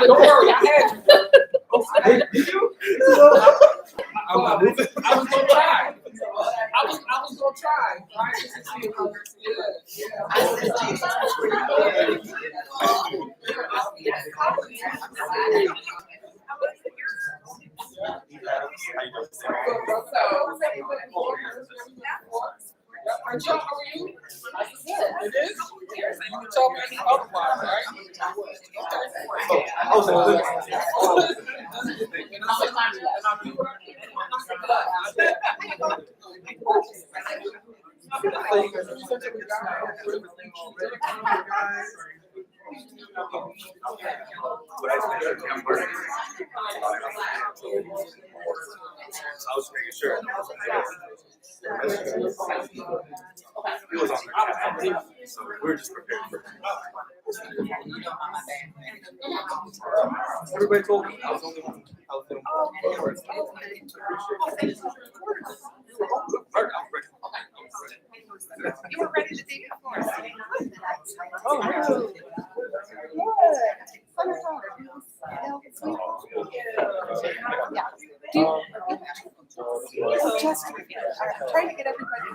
Don't worry, I had you. Did you? I was gonna try. I was gonna try. Right? Just to see if it works. How are you? It is? You can tell me otherwise, right? I was making sure. He was on the so we were just prepared for everybody told me I was the only one. I was the only one. You were ready to take it for us. Oh, Just trying to get everybody.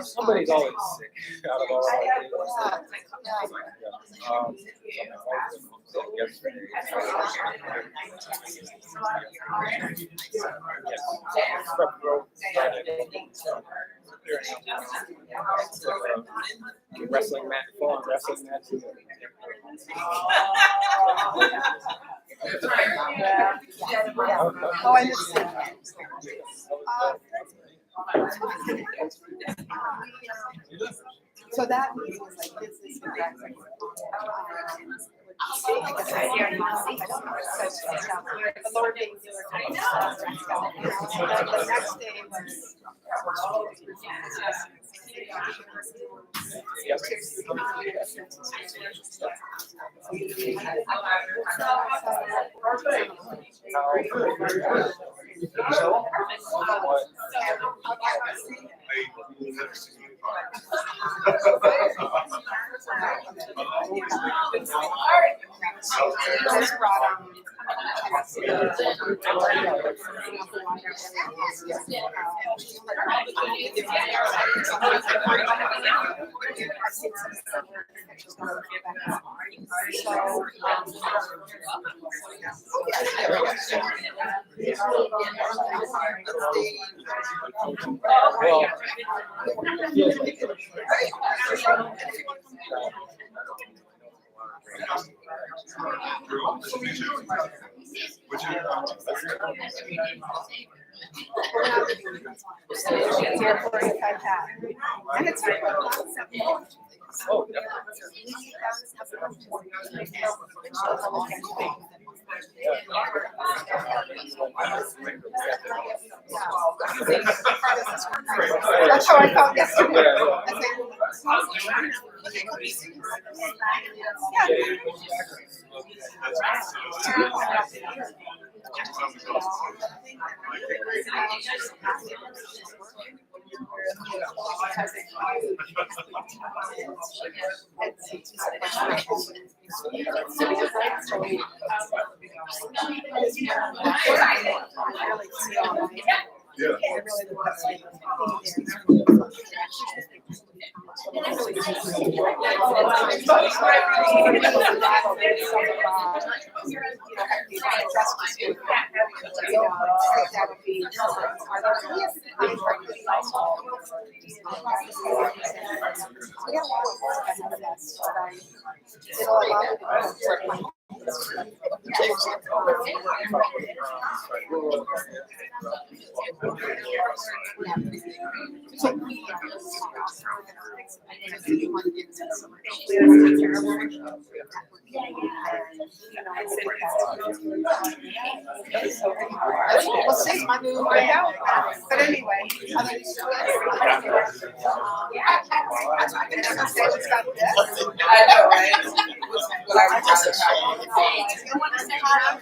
somebody's always sick out of all yesterday. Wrestling match, full-on wrestling match. Oh, I missed it. So that means like business and graphic. The lower days were kind of the next day was and it's that's how I felt yesterday. We'll see my move right now. But anyway, I know, right? You want to say hi?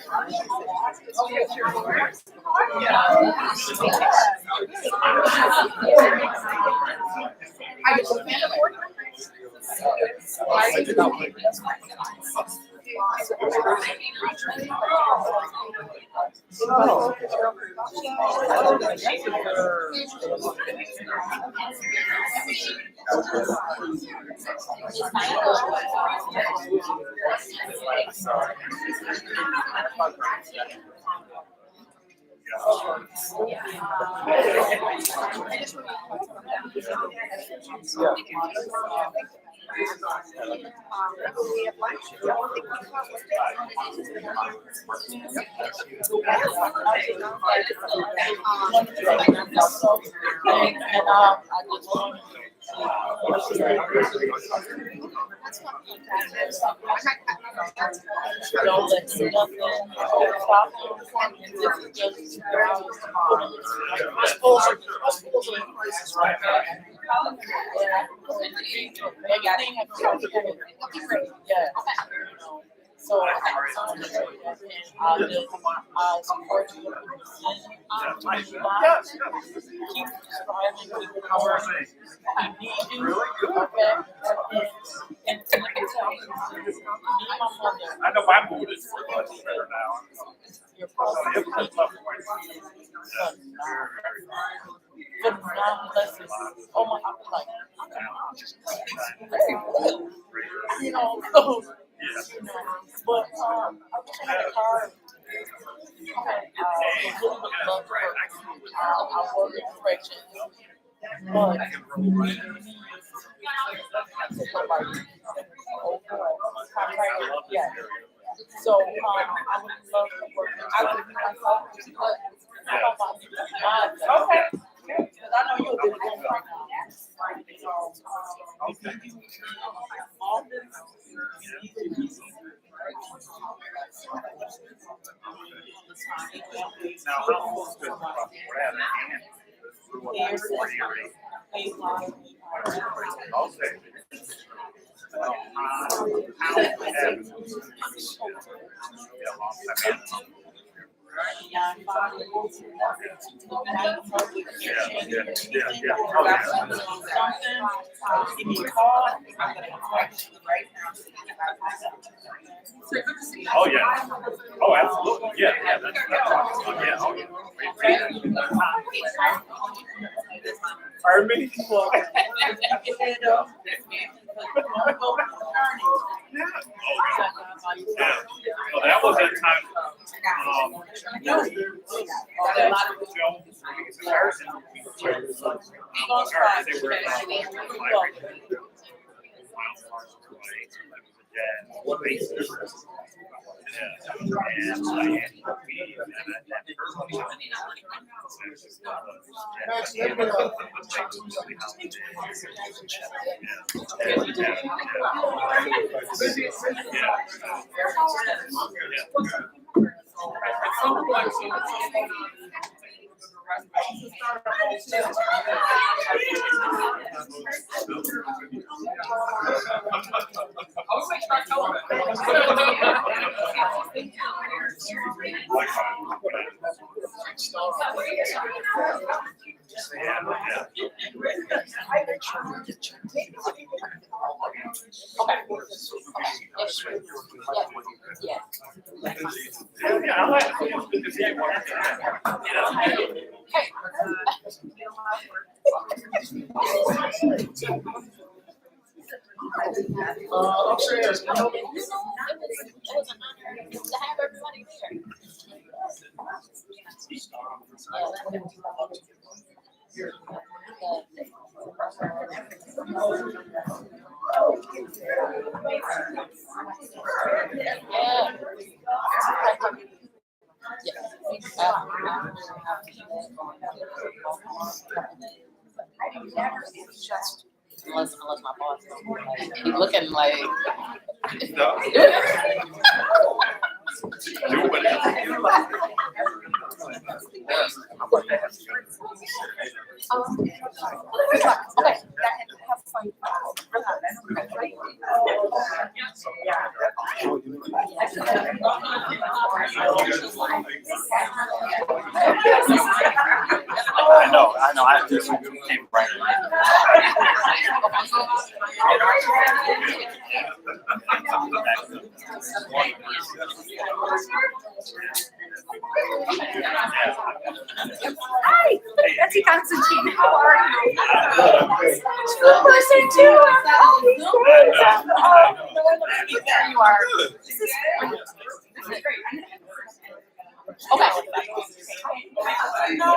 Don't let nothing stop you. This is just everything has to yeah. So I support you. Keep striving, keep going. I need you, okay? And let me tell you, me and my mother, I know my mood is much better now. your phenomenal lessons. Oh my, I'm like, you know, but I wish I had a car. I really would love to work. I work in corrections, but yeah. So I would love to work. I would be myself, but how about you? Okay. Because I know you'll do it right now. All this. Now, how close to Brad? Oh yeah. Oh, absolutely. Yeah, yeah. That's yeah. Oh, yeah. Pardon me? Well, that was that time. Upstairs. It was an honor to have everybody there. Unless my boss he's looking like No. okay. I just came right Hi, Betsy Constantine. How are you? School person too. There you are. This is great. Okay. No.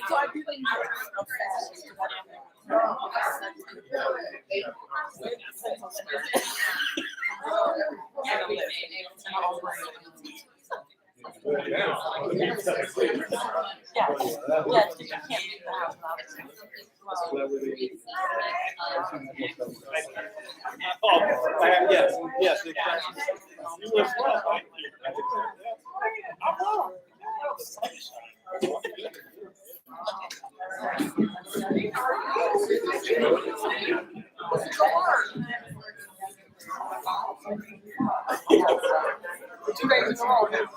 So I really Yes, exactly. You live well, right?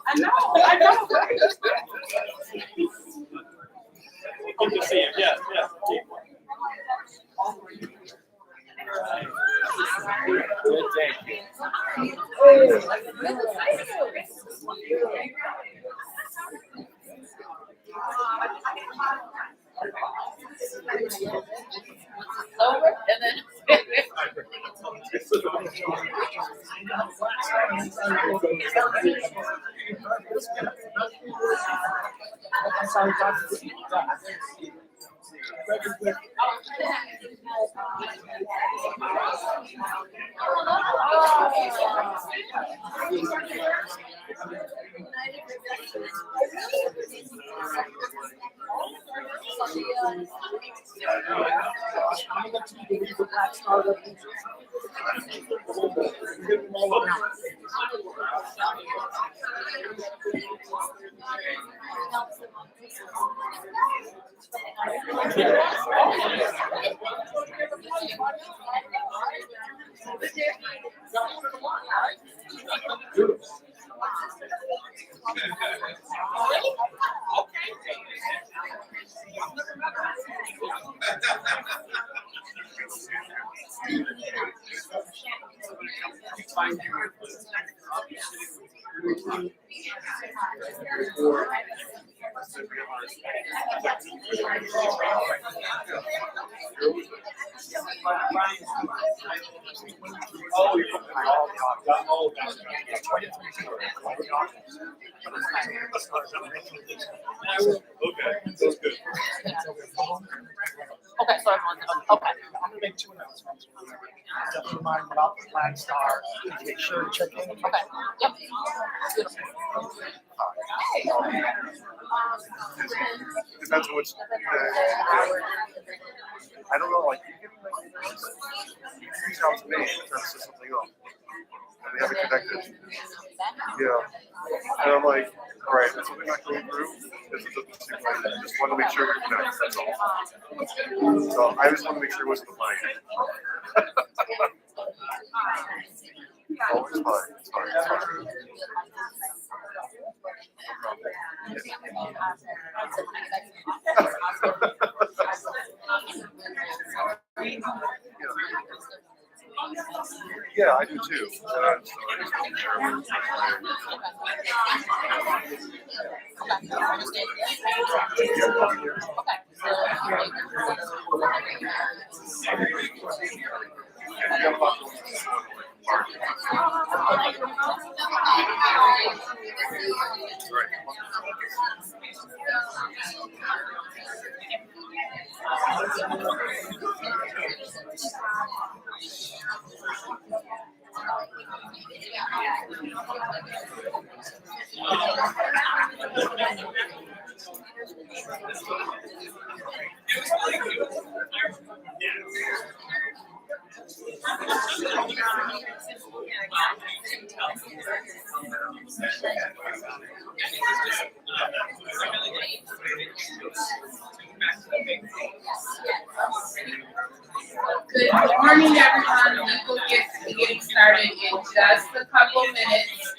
I know. Good to see you. Yes, yes. Good, thank you. Over and then. Okay, that's good. Okay, so okay. I'm gonna make 2 announcements. Just remind about the Flag Star, make sure to check in. Okay. Yep. Depends on which. I don't know, like, you reach out to me and turns to something else. And we haven't connected. Yeah. And I'm like, all right, there's something not going through. This is a I just want to make sure we're connected. That's all. So I just want to make sure it wasn't the mic. Oh, it's fine. It's fine. It's fine. Yeah, I do too. So I just want to share. Good morning, everyone. We will get getting started in just a couple minutes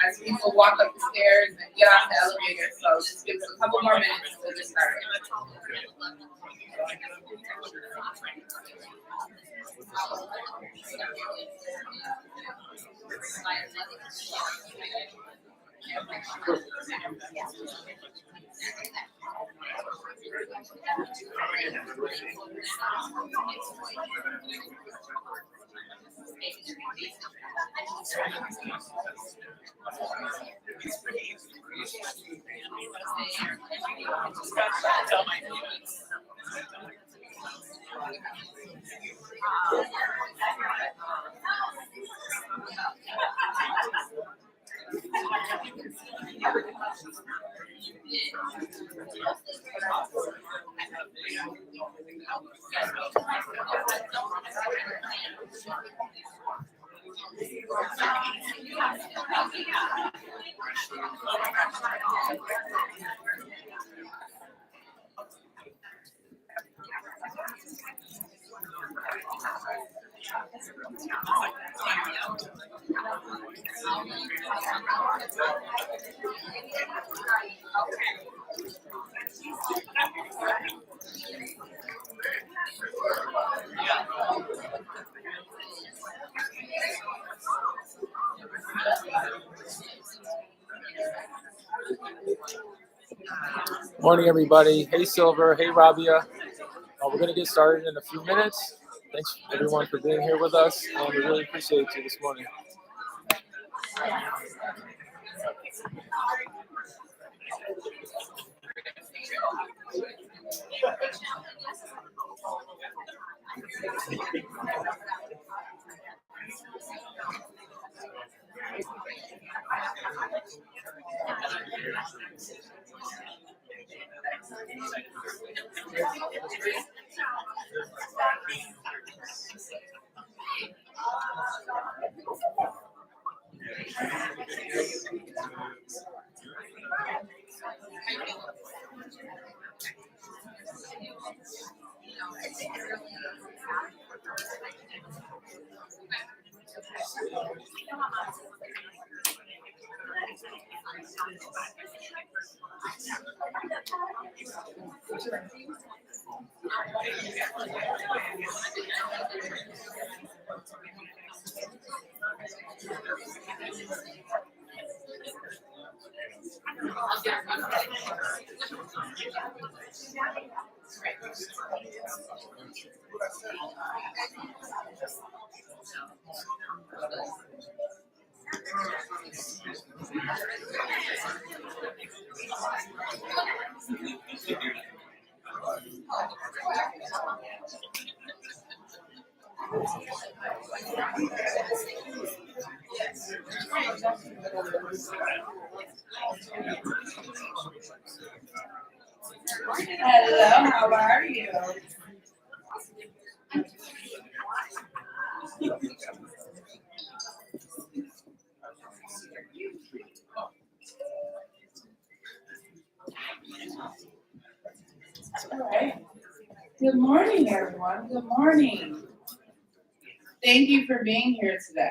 as people walk up the stairs and get off the elevator. So just give us a couple more minutes to get started. Morning, everybody. Hey, Silver. Hey, Rabia. We're going to get started in a few minutes. Thanks, everyone, for being here with us, and we really appreciate you this morning. Hello, how are you? All right. Good morning, everyone. Good morning. Thank you for being here today.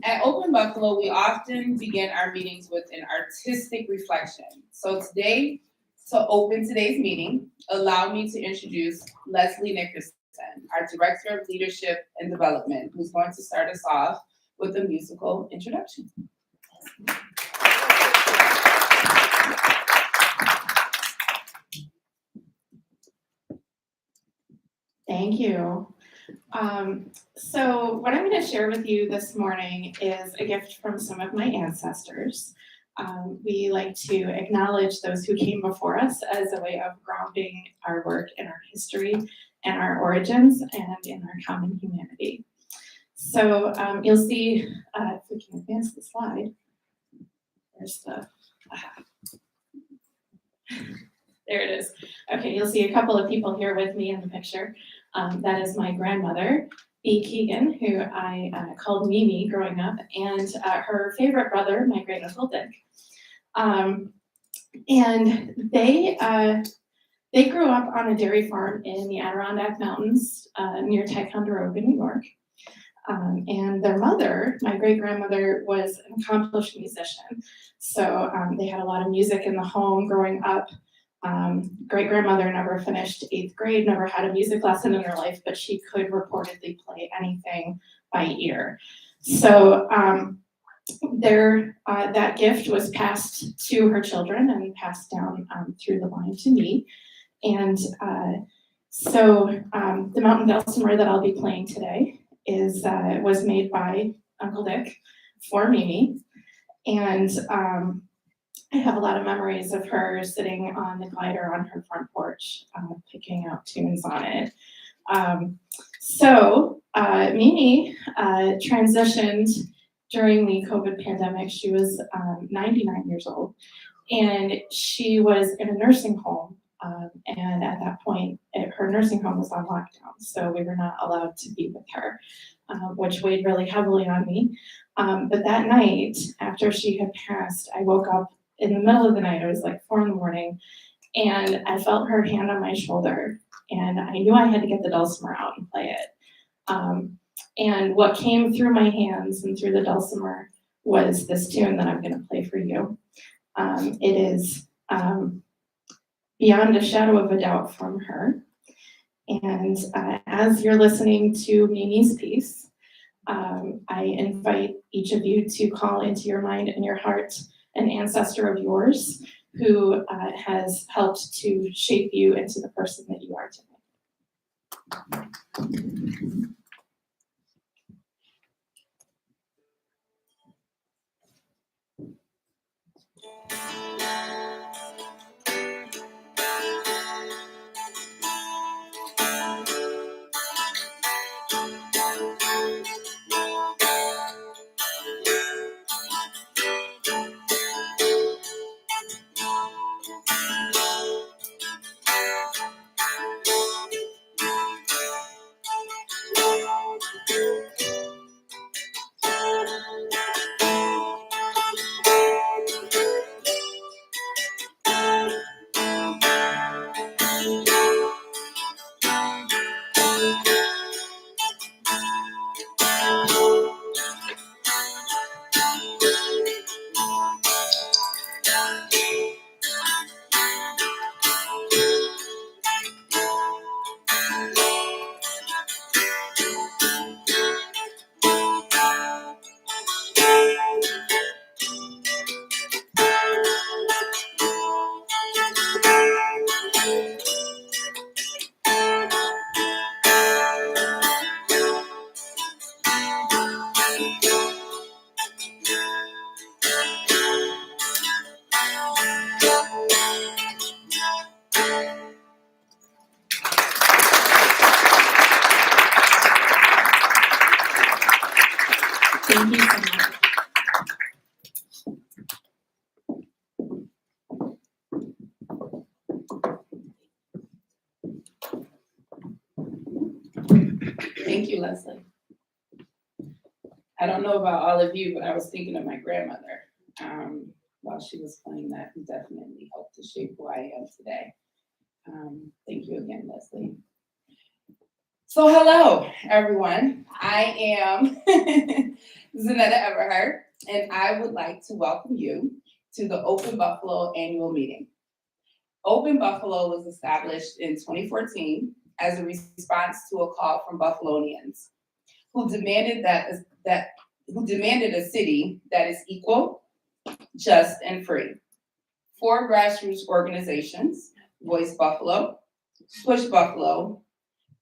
At Open Buffalo, we often begin our meetings with an artistic reflection. So today, to open today's meeting, allow me to introduce Leslie Nickerson, our Director of Leadership and Development, who's going to start us off with a musical introduction. Thank you. So what I'm going to share with you this morning is a gift from some of my ancestors. We like to acknowledge those who came before us as a way of grounding our work in our history and our origins and in our common humanity. So you'll see, if we can advance the slide, there's the, there it is. Okay, you'll see a couple of people here with me in the picture. That is my grandmother, B. Keegan, who I called Mimi growing up, and her favorite brother, my great uncle Dick. And they grew up on a dairy farm in the Adirondack Mountains near Ticonderoga, New York. And their mother, my great grandmother, was an accomplished musician. So they had a lot of music in the home growing up. Great grandmother never finished 8th grade, never had a music lesson in her life, but she could reportedly play anything by ear. So that gift was passed to her children and passed down through the line to me. And so the mountain dulcimer that I'll be playing today was made by Uncle Dick for Mimi. And I have a lot of memories of her sitting on the glider on her front porch, picking out tunes on it. So Mimi transitioned during the COVID pandemic. She was 99 years old, and she was in a nursing home. And at that point, her nursing home was on lockdown, so we were not allowed to be with her, which weighed really heavily on me. But that night, after she had passed, I woke up in the middle of the night. It was like 4 a.m, and I felt her hand on my shoulder, and I knew I had to get the dulcimer out and play it. And what came through my hands and through the dulcimer was this tune that I'm going to play for you. It is Beyond a Shadow of a Doubt from her. And as you're listening to Mimi's piece, I invite each of you to call into your mind and your heart an ancestor of yours who has helped to shape you into the person that you are today. Thank you so much. Thank you, Leslie. I don't know about all of you, but I was thinking of my grandmother while she was playing that, who definitely helped to shape who I am today. Thank you again, Leslie. So hello, everyone. I am Zanetta Everhart, and I would like to welcome you to the Open Buffalo annual meeting. Open Buffalo was established in 2014 as a response to a call from Buffalonians who demanded a city that is equal, just, and free. 4 grassroots organizations, Voice Buffalo, Push Buffalo,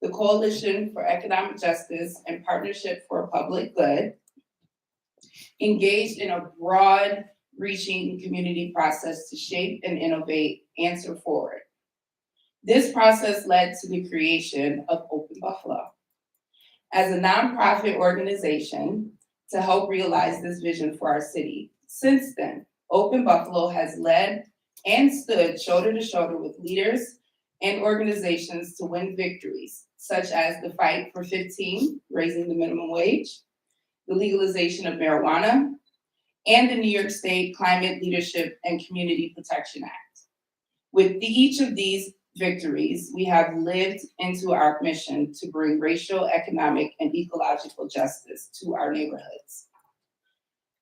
the Coalition for Economic Justice and Partnership for Public Good, engaged in a broad-reaching community process to shape and innovate Answer Forward. This process led to the creation of Open Buffalo. as a nonprofit organization to help realize this vision for our city. Since then, Open Buffalo has led and stood shoulder to shoulder with leaders and organizations to win victories, such as the fight for 15, raising the minimum wage, the legalization of marijuana, and the New York State Climate Leadership and Community Protection Act. With each of these victories, we have lived into our mission to bring racial, economic, and ecological justice to our neighborhoods.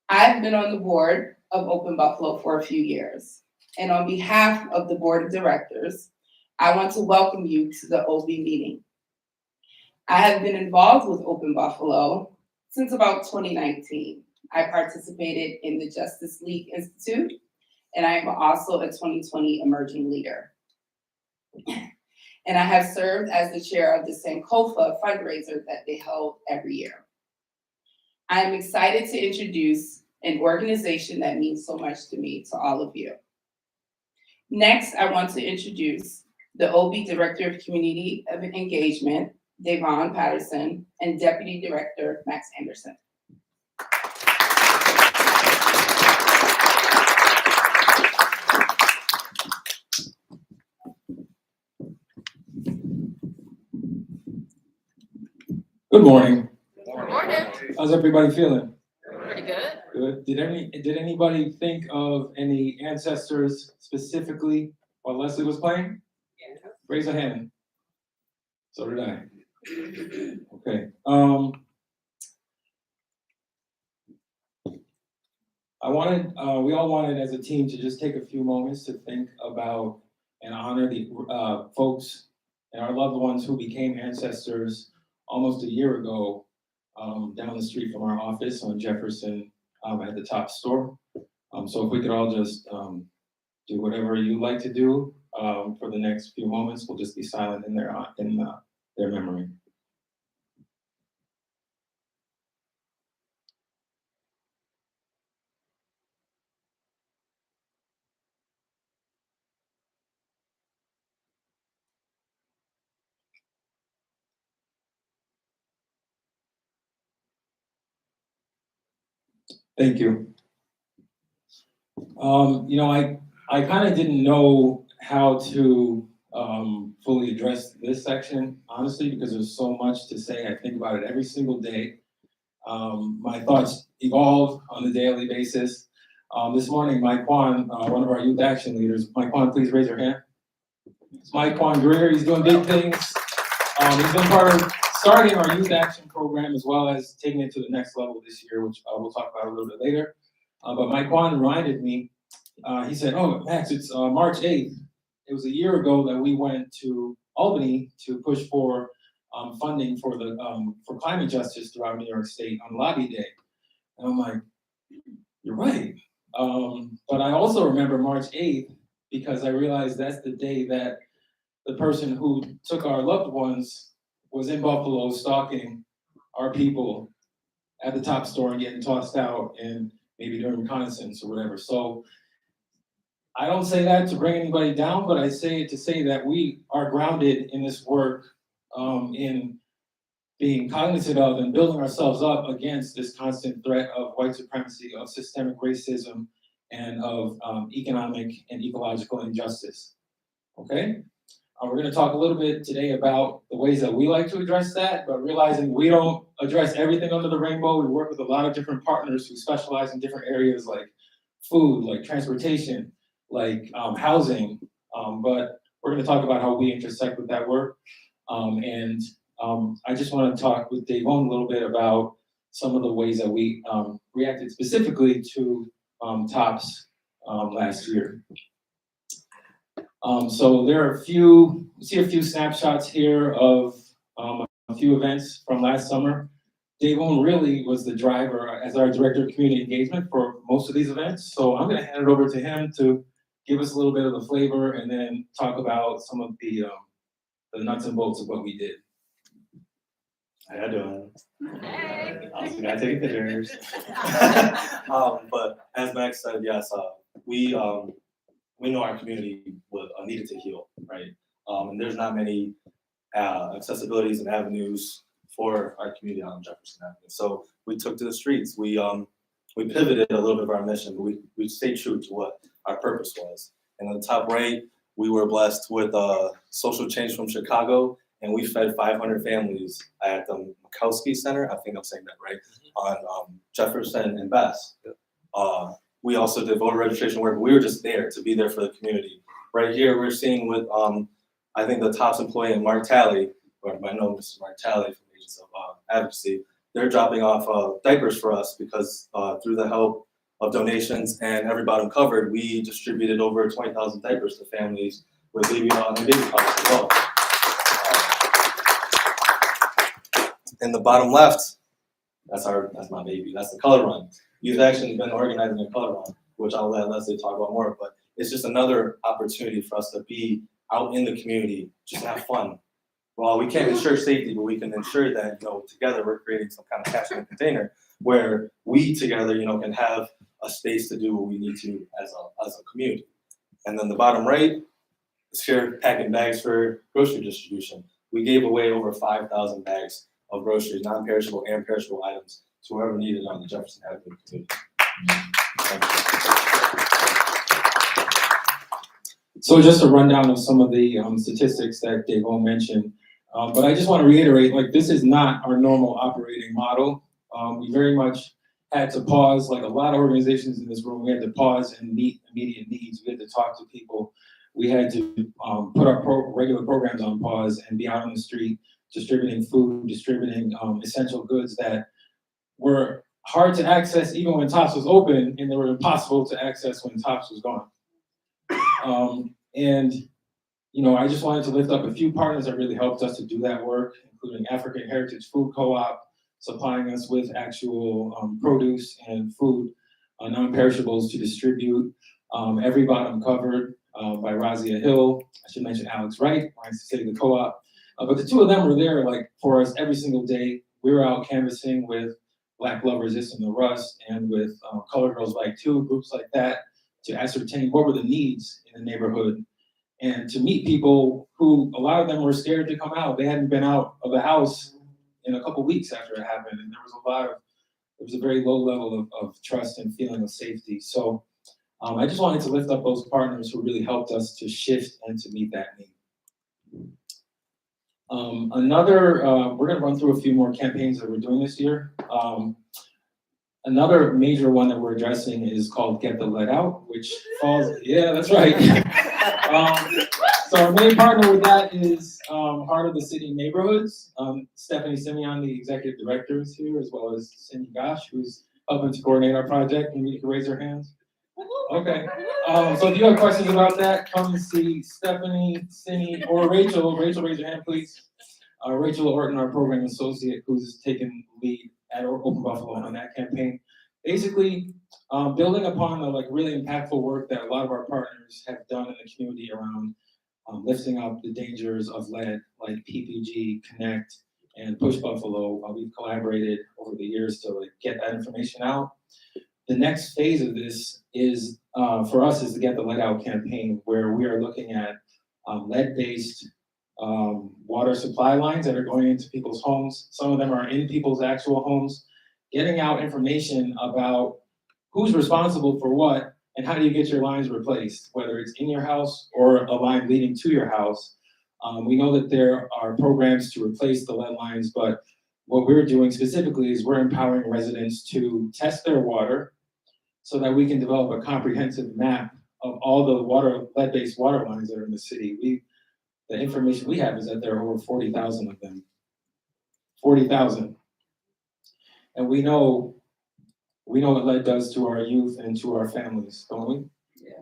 I've been on the board of Open Buffalo for a few years, and on behalf of the board of directors, I want to welcome you to the OB meeting. I have been involved with Open Buffalo since about 2019. I participated in the Justice League Institute, and I am also a 2020 emerging leader. And I have served as the chair of the Sankofa fundraiser that they hold every year. I am excited to introduce an organization that means so much to me, to all of you. Next, I want to introduce the OB Director of Community Engagement, Davon Patterson, and Deputy Director, Max Anderson. Good morning. Good morning. How's everybody feeling? Pretty good. Good. Did anybody think of any ancestors specifically while Leslie was playing? Yeah. Raise a hand. So did I. Okay. We all wanted as a team to just take a few moments to think about and honor the folks and our loved ones who became ancestors almost a year ago down the street from our office on Jefferson at the top store. So if we could all just do whatever you like to do for the next few moments, we'll just be silent in their memory. Thank you. I kind of didn't know how to fully address this section, honestly, because there's so much to say. I think about it every single day. My thoughts evolve on a daily basis. This morning, Mike Kwan, one of our youth action leaders, Mike Kwan, please raise your hand. It's Mike Kwan Greer. He's doing big things. He's been part of starting our youth action program as well as taking it to the next level this year, which we'll talk about a little bit later. But Mike Kwan reminded me, he said, "Oh, Max, it's March 8th. It was a year ago that we went to Albany to push for funding for climate justice throughout New York State on Lobby Day." And I'm like, "You're right." But I also remember March 8th because I realized that's the day that the person who took our loved ones was in Buffalo stalking our people at the top store and getting tossed out and maybe doing reconnaissance or whatever. So I don't say that to bring anybody down, but I say it to say that we are grounded in this work, in being cognizant of and building ourselves up against this constant threat of white supremacy, of systemic racism, and of economic and ecological injustice. Okay? We're going to talk a little bit today about the ways that we like to address that, but realizing we don't address everything under the rainbow. We work with a lot of different partners who specialize in different areas like food, like transportation, like housing, but we're going to talk about how we intersect with that work. I just want to talk with Davon a little bit about some of the ways that we reacted specifically to TOPS last year. So there are you see a few snapshots here of a few events from last summer. Davon really was the driver as our director of community engagement for most of these events. So I'm going to hand it over to him to give us a little bit of the flavor and then talk about some of the nuts and bolts of what we did. How you doing? Hey. We gotta take pictures. But as Max said, yes, we know our community needed to heal, right? And there's not many accessibilities and avenues for our community on Jefferson Avenue. So we took to the streets. We pivoted a little bit of our mission, but we stayed true to what our purpose was. And on the top right, we were blessed with social change from Chicago, and we fed 500 families at the Mikowski Center. I think I'm saying that right, on Jefferson and Bass. We also did voter registration work. We were just there to be there for the community. Right here, we're seeing with I think the TOPS employee, Mark Talley, or I know Mr. Mark Talley from Agents of Advocacy. They're dropping off diapers for us because through the help of donations and Every Bottom Covered, we distributed over 20,000 diapers to families with baby and baby products as well. In the bottom left, that's my baby. That's the color run. Youth Action has been organizing a color run, which I'll let Leslie talk about more. But it's just another opportunity for us to be out in the community, just have fun. Well, we can't ensure safety, but we can ensure that, together we're creating some kind of catchment container where we together, can have a space to do what we need to as a community. And then the bottom right is here packing bags for grocery distribution. We gave away over 5,000 bags of groceries, non-perishable and perishable items to whoever needed on the Jefferson Avenue community. Thank you. So just a rundown of some of the statistics that Dave mentioned. But I just want to reiterate, this is not our normal operating model. We very much had to pause, like a lot of organizations in this room, we had to pause and meet immediate needs. We had to talk to people. We had to put our regular programs on pause and be out on the street, distributing food, distributing essential goods that were hard to access even when TOPS was open, and they were impossible to access when TOPS was gone. I just wanted to lift up a few partners that really helped us to do that work, including African Heritage Food Co-op, supplying us with actual produce and food, non-perishables to distribute. Every Bottom Covered by Razia Hill. I should mention Alex Wright, Lions City, the co-op. But the two of them were there for us every single day. We were out canvassing with Black Love Resisting the Rust and with Color Girls Like Too, groups like that, to ascertain what were the needs in the neighborhood and to meet people who, a lot of them were scared to come out. They hadn't been out of the house in a couple weeks after it happened. And there was a very low level of trust and feeling of safety. So I just wanted to lift up those partners who really helped us to shift and to meet that need. We're gonna run through a few more campaigns that we're doing this year. Another major one that we're addressing is called Get the Lead Out, which falls, yeah, that's right. So our main partner with that is Heart of the City Neighborhoods. Stephanie Simeon, the executive director, is here, as well as Cindy Gosh, who's helping to coordinate our project. Maybe you can raise your hands. Okay. So if you have questions about that, come and see Stephanie, Cindy, or Rachel. Rachel, raise your hand, please. Rachel Orton, our program associate, who's taken lead at Open Buffalo on that campaign. Basically, building upon the really impactful work that a lot of our partners have done in the community around lifting up the dangers of lead, like PPG, Connect, and Push Buffalo. We've collaborated over the years to get that information out. The next phase of this is, for us, is to Get the Lead Out campaign, where we are looking at lead-based water supply lines that are going into people's homes. Some of them are in people's actual homes, getting out information about who's responsible for what and how do you get your lines replaced, whether it's in your house or a line leading to your house. We know that there are programs to replace the lead lines, but what we're doing specifically is we're empowering residents to test their water so that we can develop a comprehensive map of all the lead-based water lines that are in the city. The information we have is that there are over 40,000 of them. 40,000. And we know what lead does to our youth and to our families, don't we? Yeah.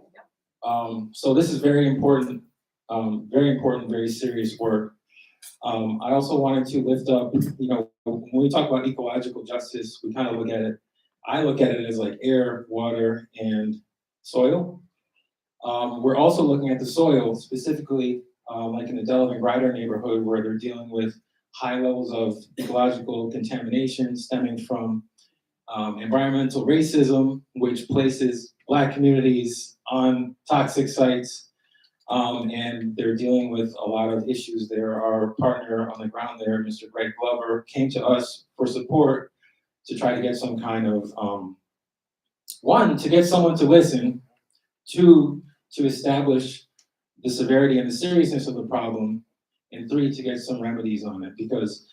So this is very important, very serious work. I also wanted to lift up, when we talk about ecological justice, we kind of look at it, I look at it as air, water, and soil. We're also looking at the soil, specifically in the Delavan Grider neighborhood, where they're dealing with high levels of ecological contamination stemming from environmental racism, which places Black communities on toxic sites. And they're dealing with a lot of issues there. Our partner on the ground there, Mr. Greg Glover, came to us for support to try to get some kind of, one, to get someone to listen, two, to establish the severity and the seriousness of the problem, and three, to get some remedies on it, because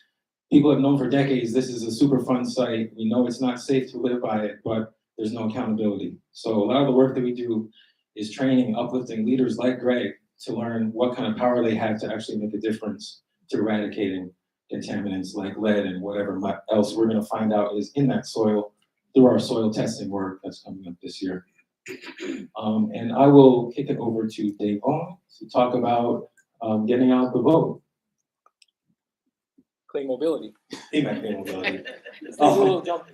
people have known for decades this is a super fun site. We know it's not safe to live by it, but there's no accountability. So a lot of the work that we do is training, uplifting leaders like Greg to learn what kind of power they have to actually make a difference to eradicating contaminants like lead and whatever else we're going to find out is in that soil through our soil testing work that's coming up this year. And I will kick it over to Dave Owen to talk about getting out the vote. Clean mobility. He meant clean mobility. It's a little jump.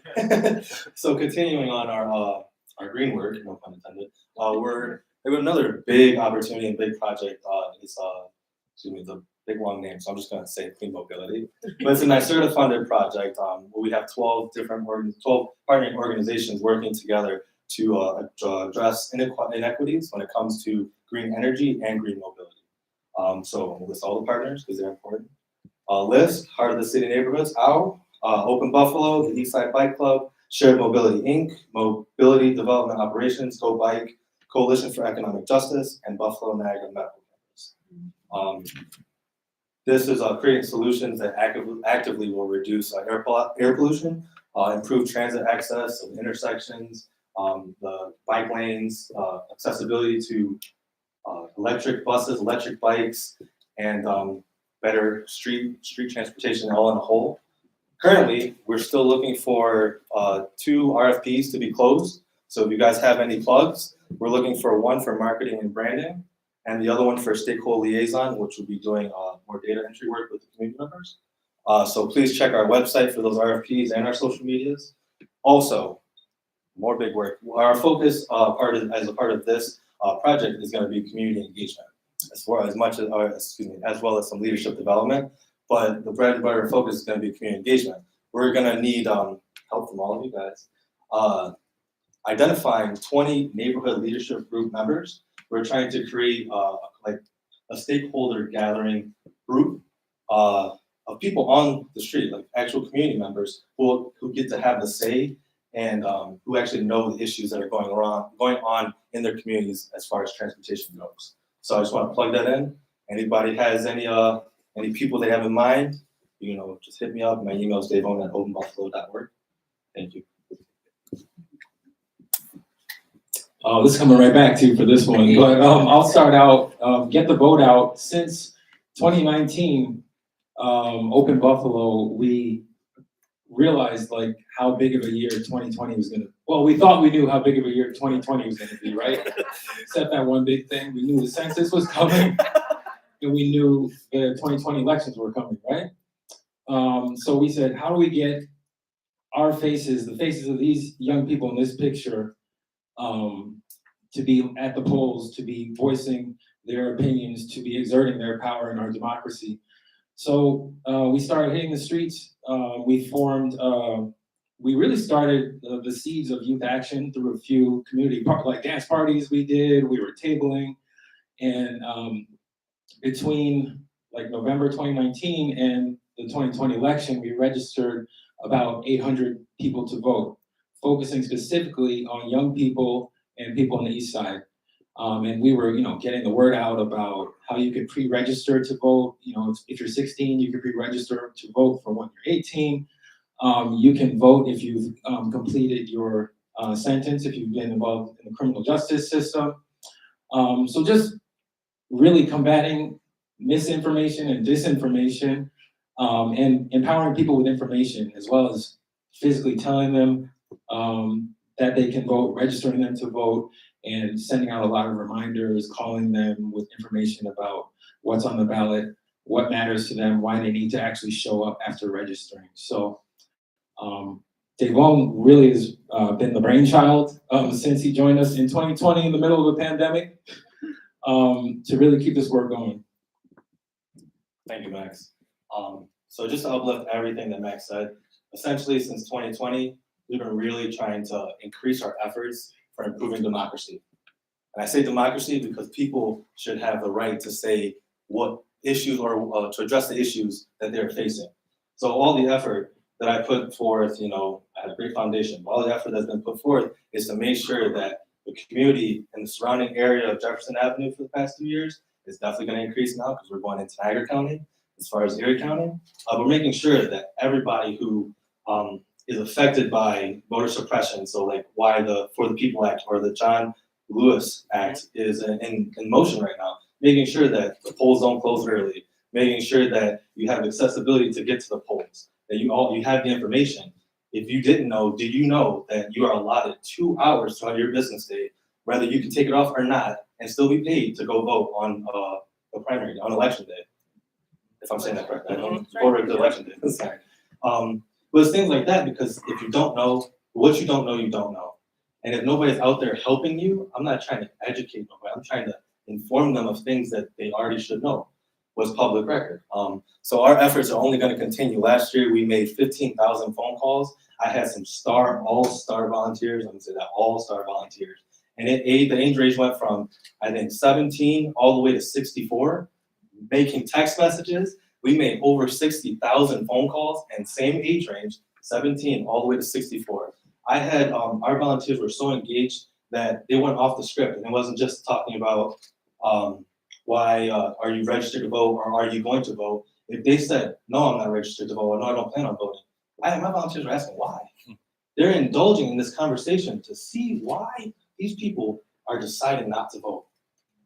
So continuing on our green work, no pun intended, we have another big opportunity and big project. It's a big long name, so I'm just going to say clean mobility. But it's a NYSERDA funded project where we have 12 partnering organizations working together to address inequities when it comes to green energy and green mobility. So we'll list all the partners because they're important. LIST, Heart of the City Neighborhoods, OW, Open Buffalo, the Eastside Bike Club, Shared Mobility Inc., Mobility Development Operations, Go Bike, Coalition for Economic Justice, and Buffalo Niagara Medical Campus. This is creating solutions that actively will reduce air pollution, improve transit access of intersections, the bike lanes, accessibility to electric buses, electric bikes, and better street transportation all in a whole. Currently, we're still looking for 2 RFPs to be closed. So if you guys have any plugs, we're looking for one for marketing and branding, and the other one for stakeholder liaison, which will be doing more data entry work with the community members. So please check our website for those RFPs and our social medias. Also, more big work. Our focus as a part of this project is going to be community engagement, as well as some leadership development. But the bread and butter focus is going to be community engagement. We're going to need help from all of you guys. Identifying 20 neighborhood leadership group members. We're trying to create a stakeholder gathering group of people on the street, like actual community members who get to have the say and who actually know the issues that are going on in their communities as far as transportation goes. So I just want to plug that in. Anybody has any people they have in mind, just hit me up. My email is daveowen@openbuffalo.org. Thank you. This is coming right back to you for this one, but I'll start out, get the vote out. Since 2019, Open Buffalo, we realized how big of a year 2020 was gonna, well, we thought we knew how big of a year 2020 was gonna be, right? Except that one big thing, we knew the census was coming, and we knew the 2020 elections were coming, right? So we said, how do we get our faces, the faces of these young people in this picture, to be at the polls, to be voicing their opinions, to be exerting their power in our democracy. So we started hitting the streets. We really started the seeds of youth action through a few community dance parties we did. We were tabling, and between November 2019 and the 2020 election, we registered about 800 people to vote, focusing specifically on young people and people on the East Side. And we were, getting the word out about how you could pre-register to vote. If you're 16, you can pre-register to vote for when you're 18. You can vote if you've completed your sentence, if you've been involved in the criminal justice system. So just really combating misinformation and disinformation, and empowering people with information, as well as physically telling them that they can vote, registering them to vote, and sending out a lot of reminders, calling them with information about what's on the ballot, what matters to them, why they need to actually show up after registering. So Dave Owen really has been the brainchild since he joined us in 2020 in the middle of a pandemic to really keep this work going. Thank you, Max. So just to uplift everything that Max said, essentially since 2020, we've been really trying to increase our efforts for improving democracy. And I say democracy because people should have the right to say what issues or to address the issues that they're facing. So all the effort that I put forth, I had a great foundation, but all the effort that's been put forth is to make sure that the community and the surrounding area of Jefferson Avenue for the past 2 years is definitely going to increase now because we're going into Niagara County as far as Erie County. We're making sure that everybody who is affected by voter suppression, so like For the People Act or the John Lewis Act is in motion right now, making sure that the polls don't close early, making sure that you have accessibility to get to the polls, that you have the information. If you didn't know, do you know that you are allotted 2 hours throughout your business day, whether you can take it off or not, and still be paid to go vote on the primary, on election day? If I'm saying that correctly, I don't vote the election day. Sorry. But it's things like that, because if you don't know, what you don't know, you don't know. And if nobody's out there helping you, I'm not trying to educate nobody. I'm trying to inform them of things that they already should know. Was public record. So our efforts are only going to continue. Last year, we made 15,000 phone calls. I had some all-star volunteers. I'm going to say that, all-star volunteers. And the age range went from, I think, 17 all the way to 64, making text messages. We made over 60,000 phone calls, and same age range, 17 all the way to 64. I had, our volunteers were so engaged that they went off the script, and it wasn't just talking about, why are you registered to vote, or are you going to vote? If they said, no, I'm not registered to vote, or no, I don't plan on voting, my volunteers were asking why. They're indulging in this conversation to see why these people are deciding not to vote.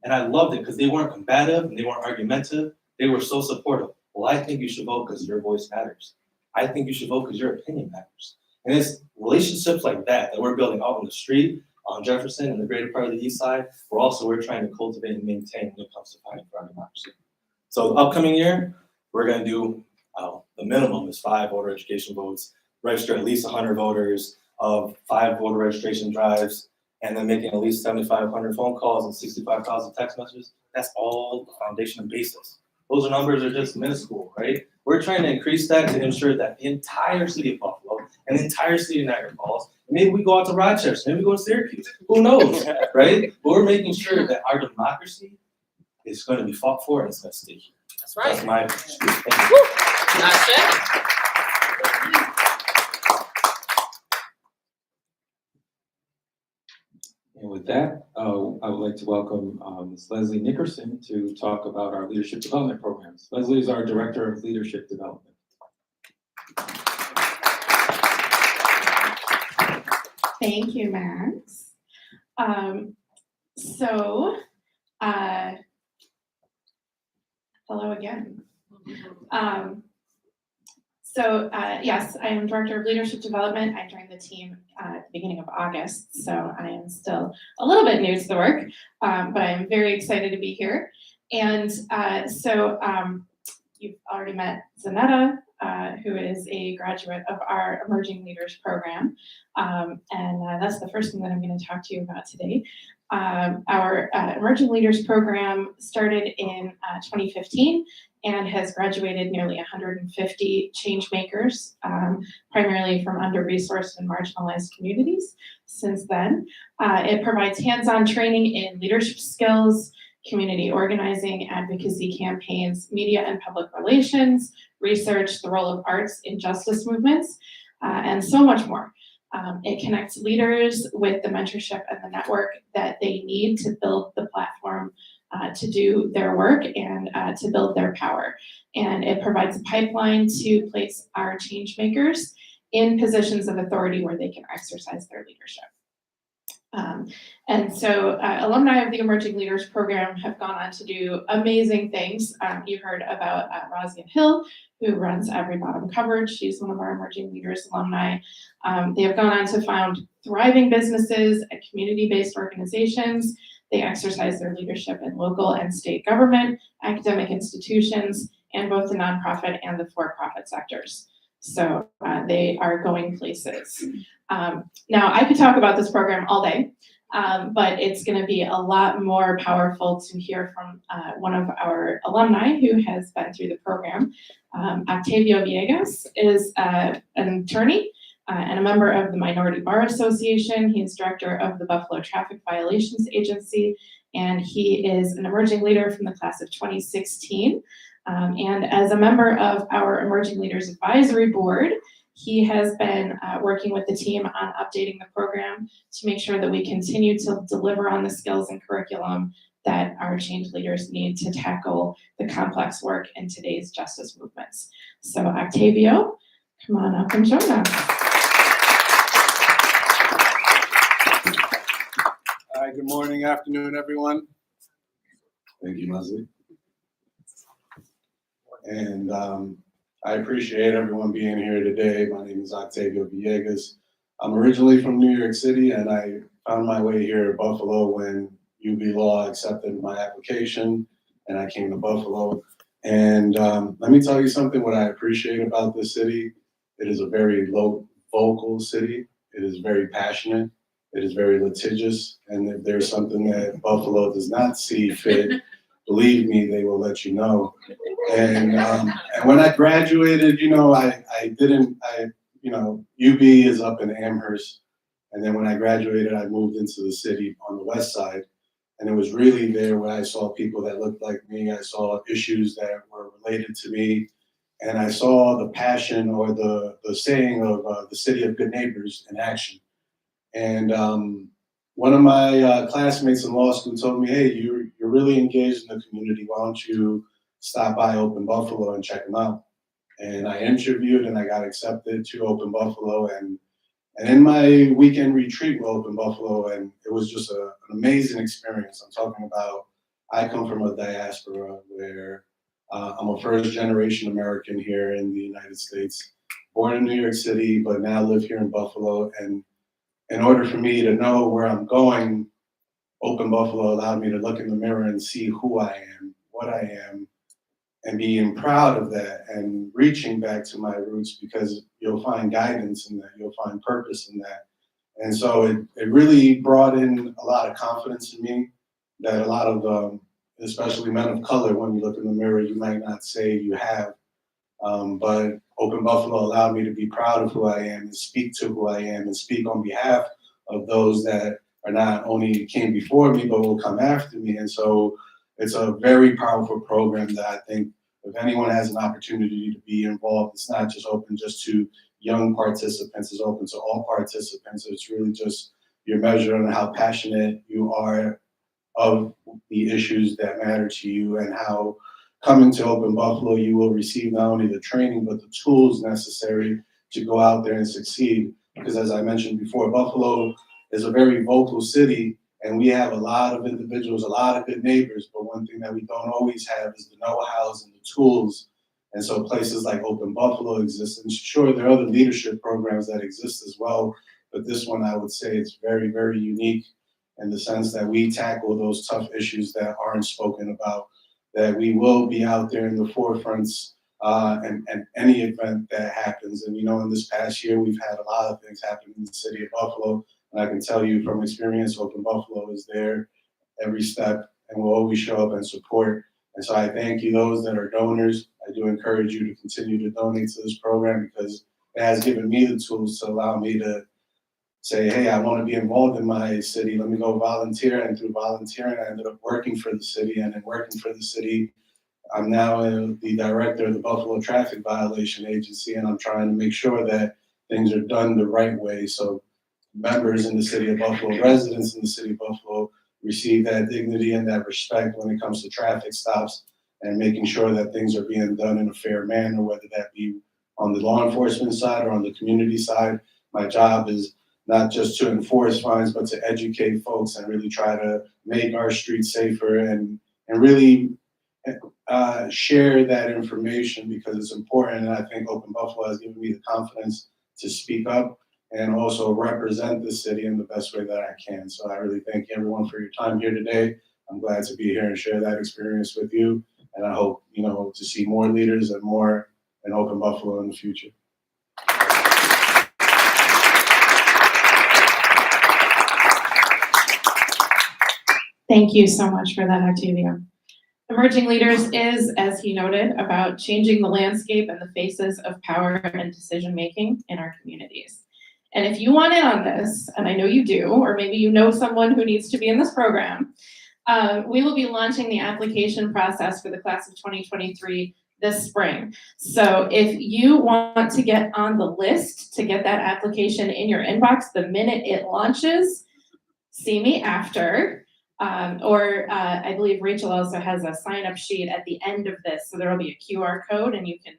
And I loved it because they weren't combative and they weren't argumentative. They were so supportive. Well, I think you should vote because your voice matters. I think you should vote because your opinion matters. And it's relationships like that we're building out on the street, on Jefferson and the greater part of the East Side, we're trying to cultivate and maintain when it comes to fighting for our democracy. So the upcoming year, we're going to do, the minimum is 5 voter education votes, register at least 100 voters, of 5 voter registration drives, and then making at least 7,500 phone calls and 65,000 text messages. That's all the foundation and basis. Those numbers are just minuscule, right? We're trying to increase that to ensure that the entire city of Buffalo and the entire city of Niagara Falls, maybe we go out to Rochester, maybe we go to Syracuse, who knows, right? But we're making sure that our democracy is going to be fought for and it's going to stay here. That's right. That's my thank you. That's it. And with that, I would like to welcome Ms. Leslie Nickerson to talk about our leadership development programs. Leslie is our Director of Leadership Development. Thank you, Max. Hello again. Yes, I am Director of Leadership Development. I joined the team at the beginning of August, so I am still a little bit new to the work, but I'm very excited to be here. And you've already met Zanetta, who is a graduate of our Emerging Leaders program, and that's the first thing that I'm going to talk to you about today. Our Emerging Leaders program started in 2015 and has graduated nearly 150 change makers, primarily from under-resourced and marginalized communities since then. It provides hands-on training in leadership skills, community organizing, advocacy campaigns, media and public relations, research, the role of arts in justice movements, and so much more. It connects leaders with the mentorship and the network that they need to build the platform to do their work and to build their power. And it provides a pipeline to place our change makers in positions of authority where they can exercise their leadership. Alumni of the Emerging Leaders program have gone on to do amazing things. You heard about Razia Hill, who runs Every Bottom Covered. She's one of our Emerging Leaders alumni. They have gone on to found thriving businesses and community-based organizations. They exercise their leadership in local and state government, academic institutions, and both the nonprofit and the for-profit sectors. So they are going places. Now, I could talk about this program all day, but it's going to be a lot more powerful to hear from one of our alumni who has been through the program. Octavio Villegas is an attorney and a member of the Minority Bar Association. He is director of the Buffalo Traffic Violations Agency, and he is an emerging leader from the class of 2016. And as a member of our Emerging Leaders Advisory Board, he has been working with the team on updating the program to make sure that we continue to deliver on the skills and curriculum that our change leaders need to tackle the complex work in today's justice movements. So Octavio, come on up and join us. Hi, good morning, afternoon, everyone. Thank you, Leslie. And I appreciate everyone being here today. My name is Octavio Villegas. I'm originally from New York City, and I found my way here at Buffalo when UB Law accepted my application, and I came to Buffalo. And let me tell you something, what I appreciate about this city. It is a very low vocal city. It is very passionate. It is very litigious. And if there's something that Buffalo does not see fit, believe me, they will let you know. And when I graduated, UB is up in Amherst. And then when I graduated, I moved into the city on the west side. And it was really there where I saw people that looked like me. I saw issues that were related to me. And I saw the passion or the saying of the city of good neighbors in action. And one of my classmates in law school told me, hey, you're really engaged in the community. Why don't you stop by Open Buffalo and check them out? And I interviewed and I got accepted to Open Buffalo. And in my weekend retreat with Open Buffalo, and it was just an amazing experience. I'm talking about, I come from a diaspora where I'm a first generation American here in the United States, born in New York City, but now live here in Buffalo. And in order for me to know where I'm going, Open Buffalo allowed me to look in the mirror and see who I am, what I am, and being proud of that and reaching back to my roots, because you'll find guidance in that, you'll find purpose in that. And so it really brought in a lot of confidence in me that a lot of, especially men of color, when you look in the mirror, you might not say you have. But Open Buffalo allowed me to be proud of who I am and speak to who I am and speak on behalf of those that are not only came before me, but will come after me. And so it's a very powerful program that I think if anyone has an opportunity to be involved, it's not just open just to young participants, it's open to all participants. It's really just your measure on how passionate you are of the issues that matter to you, and how coming to Open Buffalo, you will receive not only the training, but the tools necessary to go out there and succeed. Because as I mentioned before, Buffalo is a very vocal city, and we have a lot of individuals, a lot of good neighbors, but one thing that we don't always have is the know-hows and the tools. And so places like Open Buffalo exist, and sure, there are other leadership programs that exist as well, but this one I would say is very, very unique in the sense that we tackle those tough issues that aren't spoken about, that we will be out there in the forefronts and any event that happens. And in this past year, we've had a lot of things happen in the city of Buffalo. And I can tell you from experience, Open Buffalo is there every step and will always show up and support. And so I thank you, those that are donors. I do encourage you to continue to donate to this program, because it has given me the tools to allow me to say, hey, I want to be involved in my city. Let me go volunteer. And through volunteering, I ended up working for the city. And in working for the city, I'm now the director of the Buffalo Traffic Violation Agency, and I'm trying to make sure that things are done the right way. So members in the city of Buffalo, residents in the city of Buffalo, receive that dignity and that respect when it comes to traffic stops, and making sure that things are being done in a fair manner, whether that be on the law enforcement side or on the community side. My job is not just to enforce fines, but to educate folks and really try to make our streets safer and really share that information, because it's important. And I think Open Buffalo has given me the confidence to speak up and also represent the city in the best way that I can. So I really thank everyone for your time here today. I'm glad to be here and share that experience with you. And I hope, to see more leaders and more in Open Buffalo in the future. Thank you so much for that, Octavio. Emerging Leaders is, as he noted, about changing the landscape and the faces of power and decision-making in our communities. And if you want in on this, and I know you do, or maybe you know someone who needs to be in this program, we will be launching the application process for the class of 2023 this spring. So if you want to get on the list to get that application in your inbox the minute it launches, see me after. I believe Rachel also has a sign-up sheet at the end of this, so there will be a QR code and you can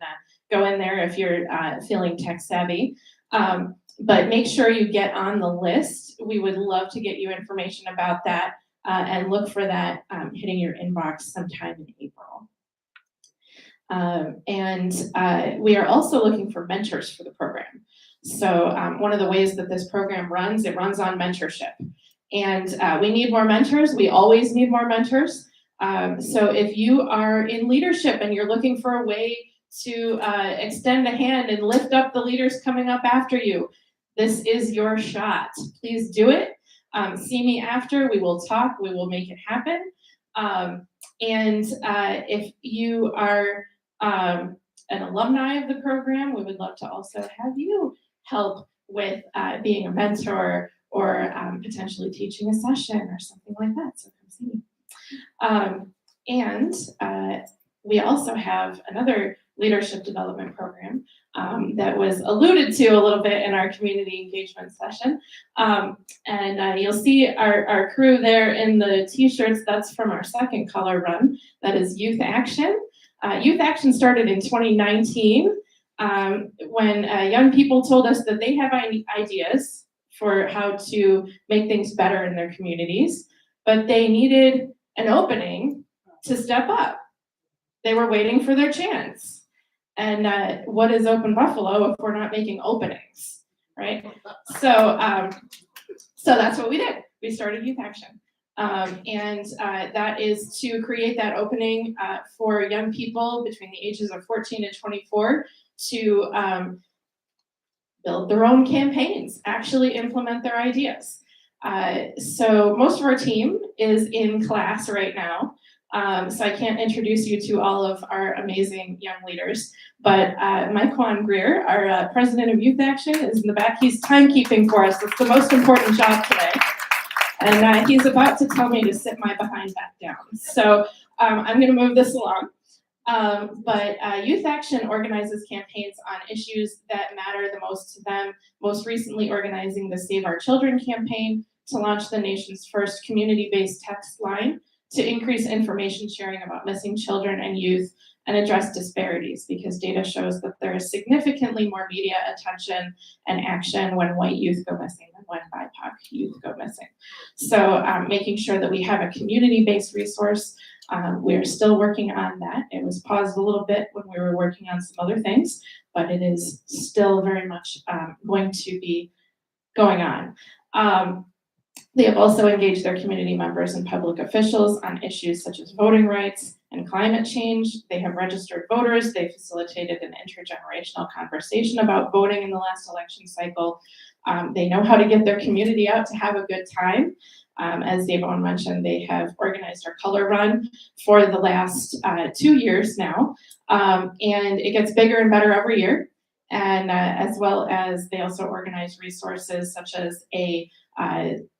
go in there if you're feeling tech savvy. But make sure you get on the list. We would love to get you information about that and look for that hitting your inbox sometime in April. We are also looking for mentors for the program. So one of the ways that this program runs, it runs on mentorship. And we need more mentors. We always need more mentors. So if you are in leadership and you're looking for a way to extend a hand and lift up the leaders coming up after you, this is your shot. Please do it. See me after. We will talk. We will make it happen. If you are an alumni of the program, we would love to also have you help with being a mentor or potentially teaching a session or something like that. So come see me. We also have another leadership development program that was alluded to a little bit in our community engagement session. You'll see our crew there in the t-shirts. That's from our second color run. That is Youth Action. Youth Action started in 2019 when young people told us that they have ideas for how to make things better in their communities, but they needed an opening to step up. They were waiting for their chance. And what is Open Buffalo if we're not making openings, right? So that's what we did. We started Youth Action. That is to create that opening for young people between the ages of 14 and 24 to build their own campaigns, actually implement their ideas. So most of our team is in class right now. So I can't introduce you to all of our amazing young leaders, but Mike Juan Greer, our president of Youth Action, is in the back. He's timekeeping for us. It's the most important job today. And he's about to tell me to sit my behind back down. So I'm gonna move this along. Youth Action organizes campaigns on issues that matter the most to them, most recently organizing the Save Our Children campaign to launch the nation's first community-based text line to increase information sharing about missing children and youth and address disparities, because data shows that there is significantly more media attention and action when white youth go missing than when BIPOC youth go missing. So making sure that we have a community-based resource. We're still working on that. It was paused a little bit when we were working on some other things, but it is still very much going to be going on. They have also engaged their community members and public officials on issues such as voting rights and climate change. They have registered voters. They facilitated an intergenerational conversation about voting in the last election cycle. They know how to get their community out to have a good time. As Dave Owen mentioned, they have organized our color run for the last 2 years now. And it gets bigger and better every year. And as well as they also organize resources such as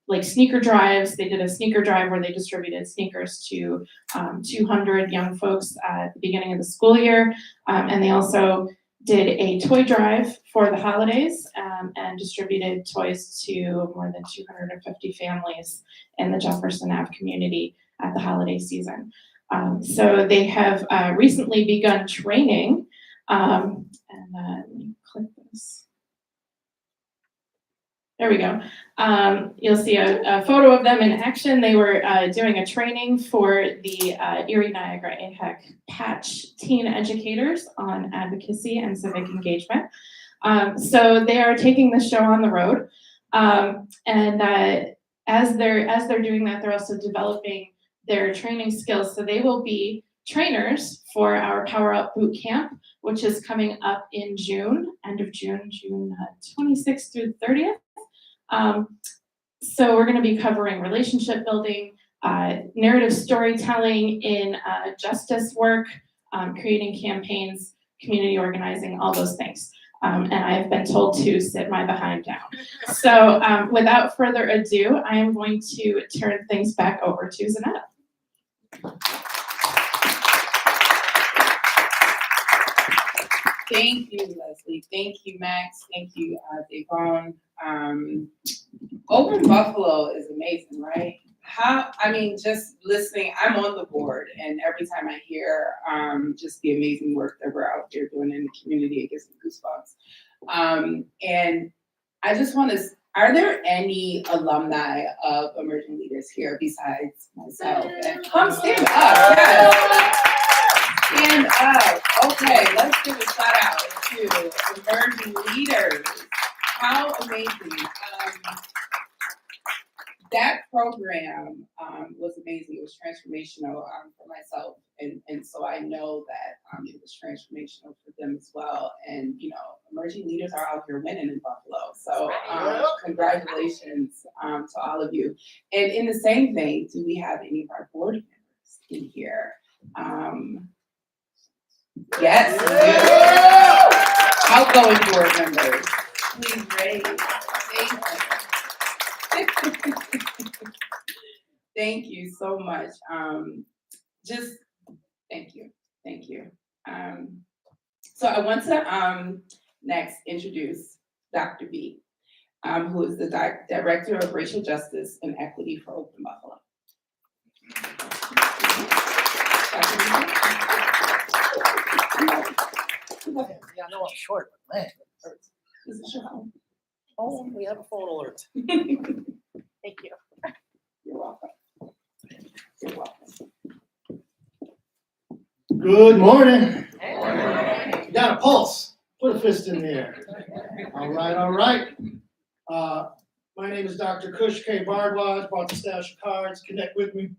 like sneaker drives. They did a sneaker drive where they distributed sneakers to 200 young folks at the beginning of the school year. And they also did a toy drive for the holidays and distributed toys to more than 250 families in the Jefferson Ave community at the holiday season. So they have recently begun training. Let me click this. There we go. You'll see a photo of them in action. They were doing a training for the Erie Niagara AHEC Patch teen educators on advocacy and civic engagement. So they are taking the show on the road. As they're doing that, they're also developing their training skills. So they will be trainers for our Power Up Boot Camp, which is coming up in June, end of June, June 26th through 30th. So we're going to be covering relationship building, narrative storytelling in justice work, creating campaigns, community organizing, all those things. And I've been told to sit my behind down. So without further ado, I am going to turn things back over to Zanetta. Thank you, Leslie. Thank you, Max. Thank you, Devon. Open Buffalo is amazing, right? Just listening, I'm on the board, and every time I hear just the amazing work that we're out here doing in the community, it gives me goosebumps. And I just want to, are there any alumni of Emerging Leaders here besides myself? And come stand up, yes. Stand up. Okay, let's give a shout out to Emerging Leaders. How amazing. That program was amazing. It was transformational for myself. And so I know that it was transformational for them as well. And, you know, Emerging Leaders are out here winning in Buffalo. So congratulations to all of you. And in the same vein, do we have any of our board members in here? Yes, we do. Outgoing board members, please raise. Thank you so much. Just thank you. So I want to next introduce Dr. B, who is the Director of Racial Justice and Equity for Open Buffalo. Yeah, I know I'm short, but man, it hurts. This is your home. Oh, we have a phone alert. Thank you. You're welcome. You're welcome. Good morning. You got a pulse. Put a fist in the air. All right. My name is Dr. Kush K. Bardwaj. Brought the stash of cards. Connect with me.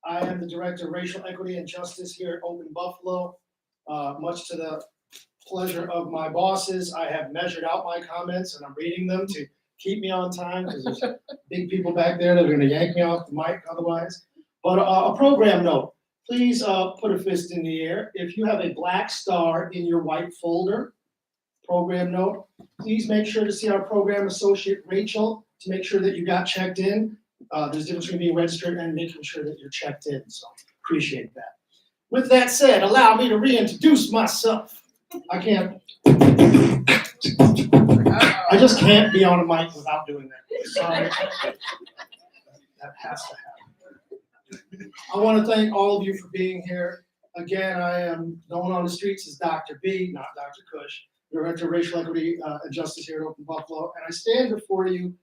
I am the Director of Racial Equity and Justice here at Open Buffalo. Much to the pleasure of my bosses, I have measured out my comments and I'm reading them to keep me on time because there's big people back there that are going to yank me off the mic otherwise. But a program note, please put a fist in the air. If you have a black star in your white folder, program note, please make sure to see our program associate Rachel to make sure that you got checked in. There's a difference between being registered and making sure that you're checked in, so appreciate that. With that said, allow me to reintroduce myself. I just can't be on a mic without doing that. Sorry. That has to happen. I want to thank all of you for being here. Again, I am known on the streets as Dr. B, not Dr. Kush, Director of Racial Equity and Justice here at Open Buffalo, and I stand before you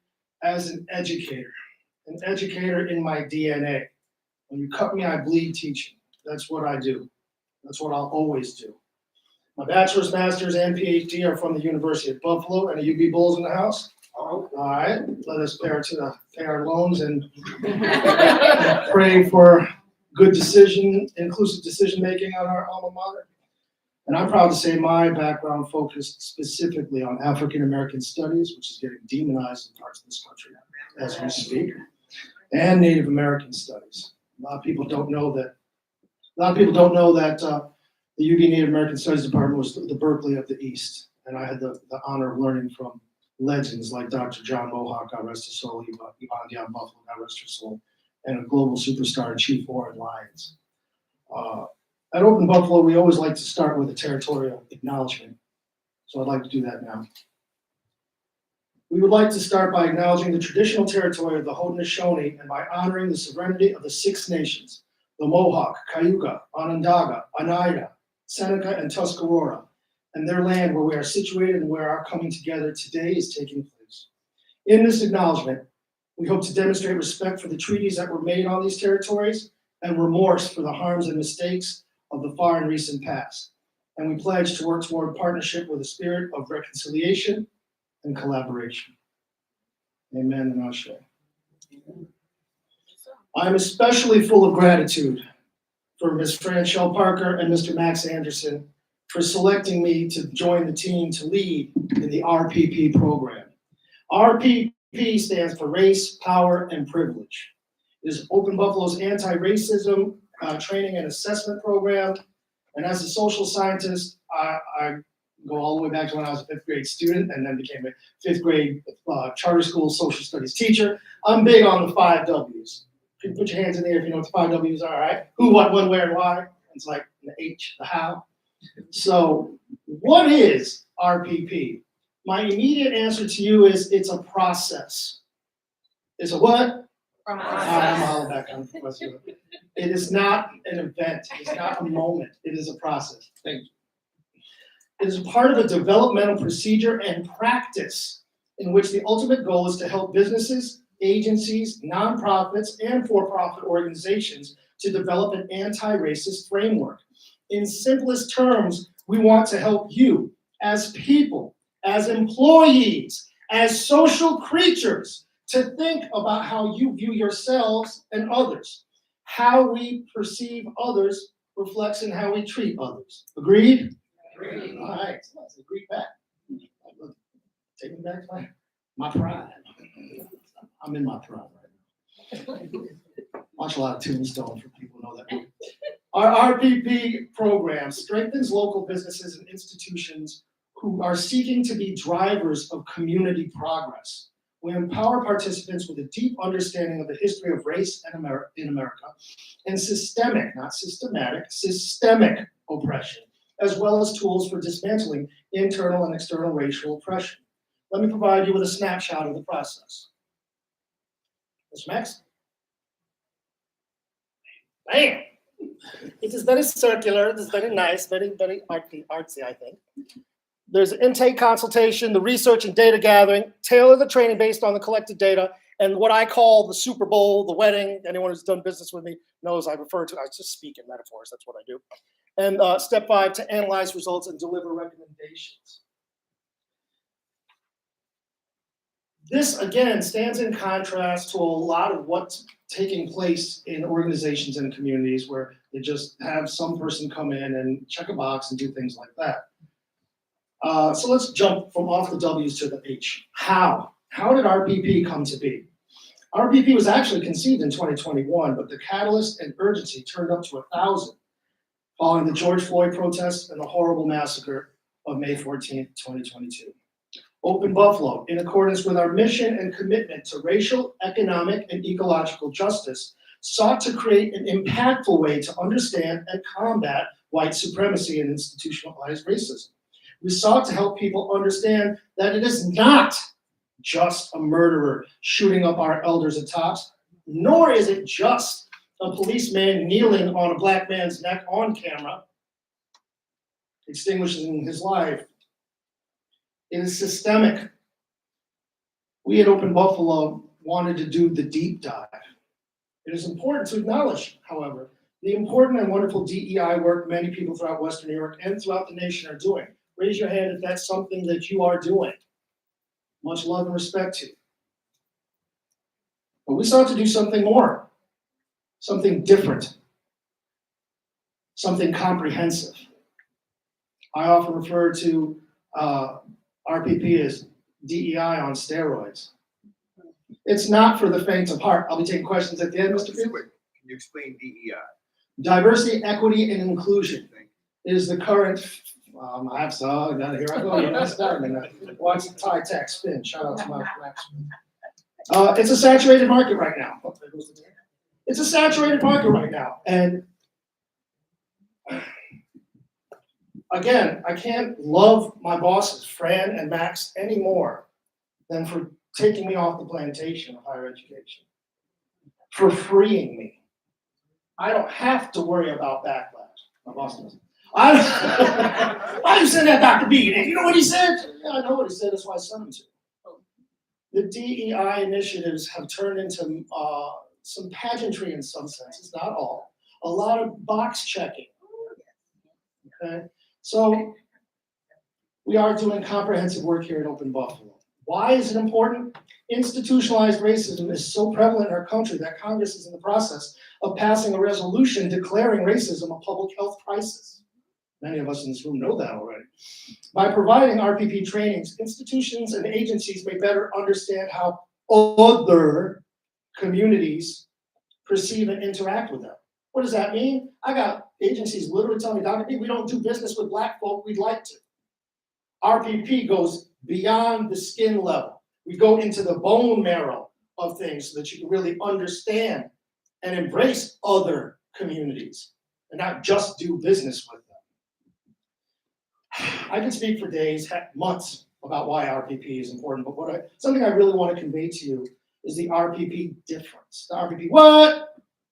as an educator in my DNA. When you cut me, I bleed teaching. That's what I do. That's what I'll always do. My bachelor's, master's, and PhD are from the University of Buffalo, and the UB Bulls in the house. All right, let us pay our loans and pray for good inclusive decision-making on our alma mater. And I'm proud to say my background focused specifically on African-American studies, which is getting demonized in parts of this country as we speak, and Native American studies. A lot of people don't know that the UB Native American Studies Department was the Berkeley of the East, and I had the honor of learning from legends like Dr. John Mohawk, God rest his soul, Yvonne Dion Buffalo, God rest her soul, and a global superstar, Chief Warren Lyons. At Open Buffalo, we always like to start with a territorial acknowledgement, so I'd like to do that now. We would like to start by acknowledging the traditional territory of the Haudenosaunee and by honoring the sovereignty of the 6 nations, the Mohawk, Cayuga, Onondaga, Oneida, Seneca, and Tuscarora, and their land where we are situated and where our coming together today is taking place. In this acknowledgement, we hope to demonstrate respect for the treaties that were made on these territories and remorse for the harms and mistakes of the far and recent past. And we pledge to work toward partnership with a spirit of reconciliation and collaboration. Amen and Ashe. I'm especially full of gratitude for Ms. Franchelle Parker and Mr. Max Anderson for selecting me to join the team to lead in the RPP program. RPP stands for Race, Power, and Privilege. It is Open Buffalo's anti-racism training and assessment program. And as a social scientist, Go all the way back to when I was a 5th grade student and then became a 5th grade charter school social studies teacher. I'm big on the 5 W's. You can put your hands in the air if you know what the 5 W's are, right? Who, what, when, where, and why. It's like the H, the how. So what is RPP? My immediate answer to you is it's a process. It's a what? I'm all back on the question. It is not an event. It is not a moment. It is a process. Thank you. It is part of a developmental procedure and practice in which the ultimate goal is to help businesses, agencies, nonprofits, and for-profit organizations to develop an anti-racist framework. In simplest terms, we want to help you as people, as employees, as social creatures, to think about how you view yourselves and others. How we perceive others reflects in how we treat others. Agreed? Agreed. All right, so let's agree back. Take me back to my pride. I'm in my pride right now. Watch a lot of Tombstone for people who know that movie. Our RPP program strengthens local businesses and institutions who are seeking to be drivers of community progress. We empower participants with a deep understanding of the history of race in America and systemic, not systematic, systemic oppression, as well as tools for dismantling internal and external racial oppression. Let me provide you with a snapshot of the process. Mr. Max? Bam! It is very circular, it is very nice, very, very artsy, I think. There's an intake consultation, the research and data gathering, tailor the training based on the collected data, and what I call the Super Bowl, the wedding. Anyone who's done business with me knows I just speak in metaphors, that's what I do. And step 5, to analyze results and deliver recommendations. This, again, stands in contrast to a lot of what's taking place in organizations and communities where they just have some person come in and check a box and do things like that. So let's jump from off the W's to the H. How? How did RPP come to be? RPP was actually conceived in 2021, but the catalyst and urgency turned up to 1,000 following the George Floyd protests and the horrible massacre of May 14th, 2022. Open Buffalo, in accordance with our mission and commitment to racial, economic, and ecological justice, sought to create an impactful way to understand and combat white supremacy and institutionalized racism. We sought to help people understand that it is not just a murderer shooting up our elders at tops, nor is it just a policeman kneeling on a black man's neck on camera, extinguishing his life. It is systemic. We at Open Buffalo wanted to do the deep dive. It is important to acknowledge, however, the important and wonderful DEI work many people throughout Western New York and throughout the nation are doing. Raise your hand if that's something that you are doing. Much love and respect to you. But we sought to do something more, something different, something comprehensive. I often refer to RPP as DEI on steroids. It's not for the faint of heart. I'll be taking questions at the end, Mr. Field. Can you explain DEI? Diversity, equity, and inclusion is the current. Here I go. You're not starting. Watch the tie tack spin. Shout out to my Max. It's a saturated market right now. It's a saturated market right now, and again, I can't love my bosses, Fran and Max, any more than for taking me off the plantation of higher education, for freeing me. I don't have to worry about backlash. My boss doesn't. Why you send that Dr. B? You know what he said? Yeah, I know what he said. That's why I sent him to. The DEI initiatives have turned into some pageantry in some senses, not all. A lot of box checking. Okay, so we are doing comprehensive work here at Open Buffalo. Why is it important? Institutionalized racism is so prevalent in our country that Congress is in the process of passing a resolution declaring racism a public health crisis. Many of us in this room know that already. By providing RPP trainings, institutions and agencies may better understand how other communities perceive and interact with them. What does that mean? I got agencies literally telling me, Dr. B, we don't do business with black folk, we'd like to. RPP goes beyond the skin level. We go into the bone marrow of things so that you can really understand and embrace other communities and not just do business with them. I can speak for days, heck, months about why RPP is important, but something I really want to convey to you is the RPP difference. The RPP what?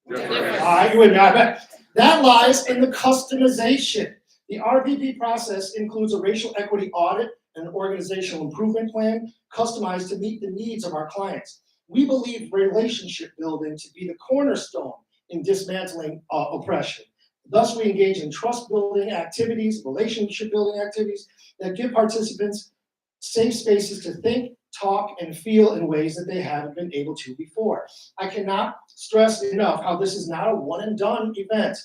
You would not. That lies in the customization. The RPP process includes a racial equity audit and an organizational improvement plan customized to meet the needs of our clients. We believe relationship building to be the cornerstone in dismantling oppression. Thus, we engage in trust building activities, relationship building activities that give participants safe spaces to think, talk, and feel in ways that they haven't been able to before. I cannot stress enough how this is not a one and done event.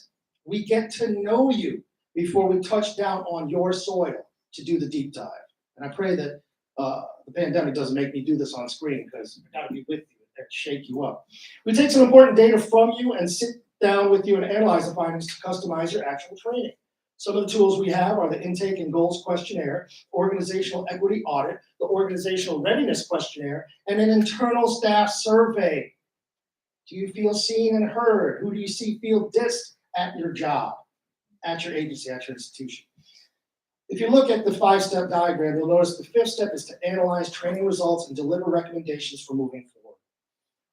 We get to know you before we touch down on your soil to do the deep dive. And I pray that the pandemic doesn't make me do this on screen, because I gotta be with you and shake you up. We take some important data from you and sit down with you and analyze the findings to customize your actual training. Some of the tools we have are the Intake and Goals Questionnaire, Organizational Equity Audit, the Organizational Readiness Questionnaire, and an internal staff survey. Do you feel seen and heard? Who do you see feel dissed at your job, at your agency, at your institution? If you look at the 5-step diagram, you'll notice the 5th step is to analyze training results and deliver recommendations for moving forward.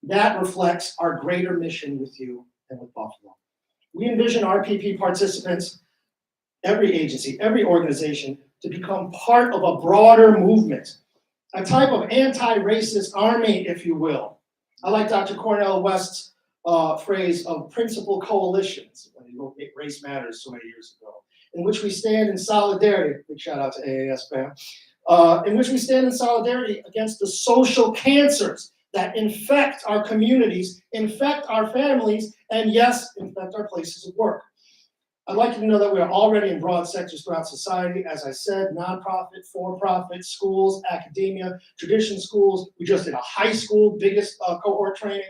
That reflects our greater mission with you and with Buffalo. We envision RPP participants, every agency, every organization, to become part of a broader movement, a type of anti-racist army, if you will. I like Dr. Cornel West's phrase of principal coalitions, when he wrote Race Matters so many years ago, in which we stand in solidarity, big shout out to AAS fam, in which we stand in solidarity against the social cancers that infect our communities, infect our families, and yes, infect our places of work. I'd like you to know that we are already in broad sectors throughout society. As I said, nonprofit, for-profit, schools, academia, tradition schools. We just did a high school, biggest cohort training.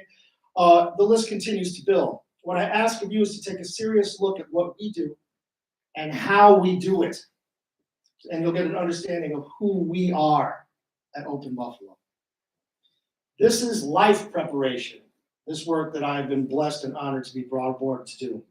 The list continues to build. What I ask of you is to take a serious look at what we do and how we do it. And you'll get an understanding of who we are at Open Buffalo. This is life preparation, this work that I've been blessed and honored to be brought aboard to do.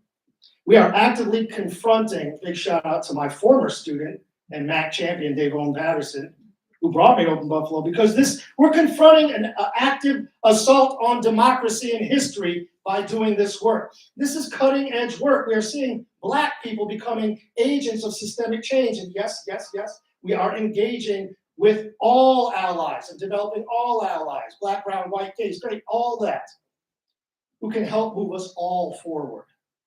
We are actively confronting, big shout out to my former student and MAC champion, Davone Patterson, who brought me to Open Buffalo, because we're confronting an active assault on democracy and history by doing this work. This is cutting edge work. We are seeing Black people becoming agents of systemic change. And yes, we are engaging with all allies and developing all allies, Black, brown, white, gay, straight, all that, who can help move us all forward.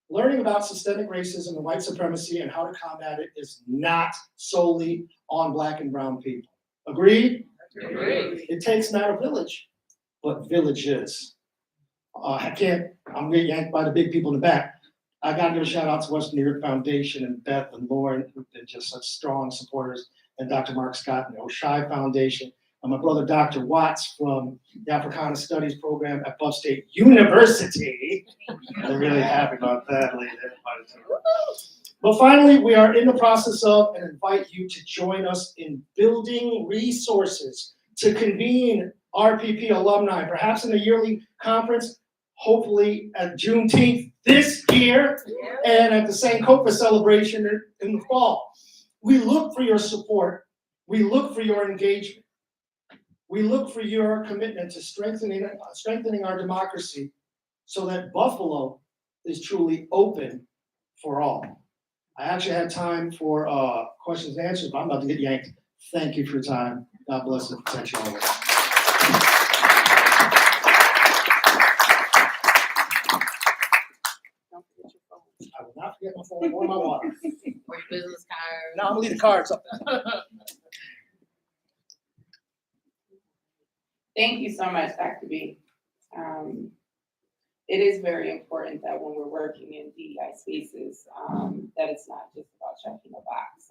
Learning about systemic racism and white supremacy and how to combat it is not solely on Black and brown people. Agreed? Agreed. It takes not a village, but villages. I'm gonna get yanked by the big people in the back. I gotta give a shout out to Western New York Foundation and Beth and Lauren, who've been just such strong supporters, and Dr. Mark Scott and the Oshai Foundation, and my brother Dr. Watts from the Africana Studies program at Buff State University. I'm really happy about that, ladies and gentlemen. But finally, we are in the process of and invite you to join us in building resources to convene RPP alumni, perhaps in a yearly conference, hopefully at Juneteenth this year, and at the Sankofa celebration in the fall. We look for your support. We look for your engagement. We look for your commitment to strengthening our democracy so that Buffalo is truly open for all. I actually had time for questions and answers, but I'm about to get yanked. Thank you for your time. God bless and protect you always. I will not forget my phone or my water. Or your business card. No, I'm gonna leave the cards up there. Thank you so much, Dr. B. It is very important that when we're working in DEI spaces, that it's not just about checking a box.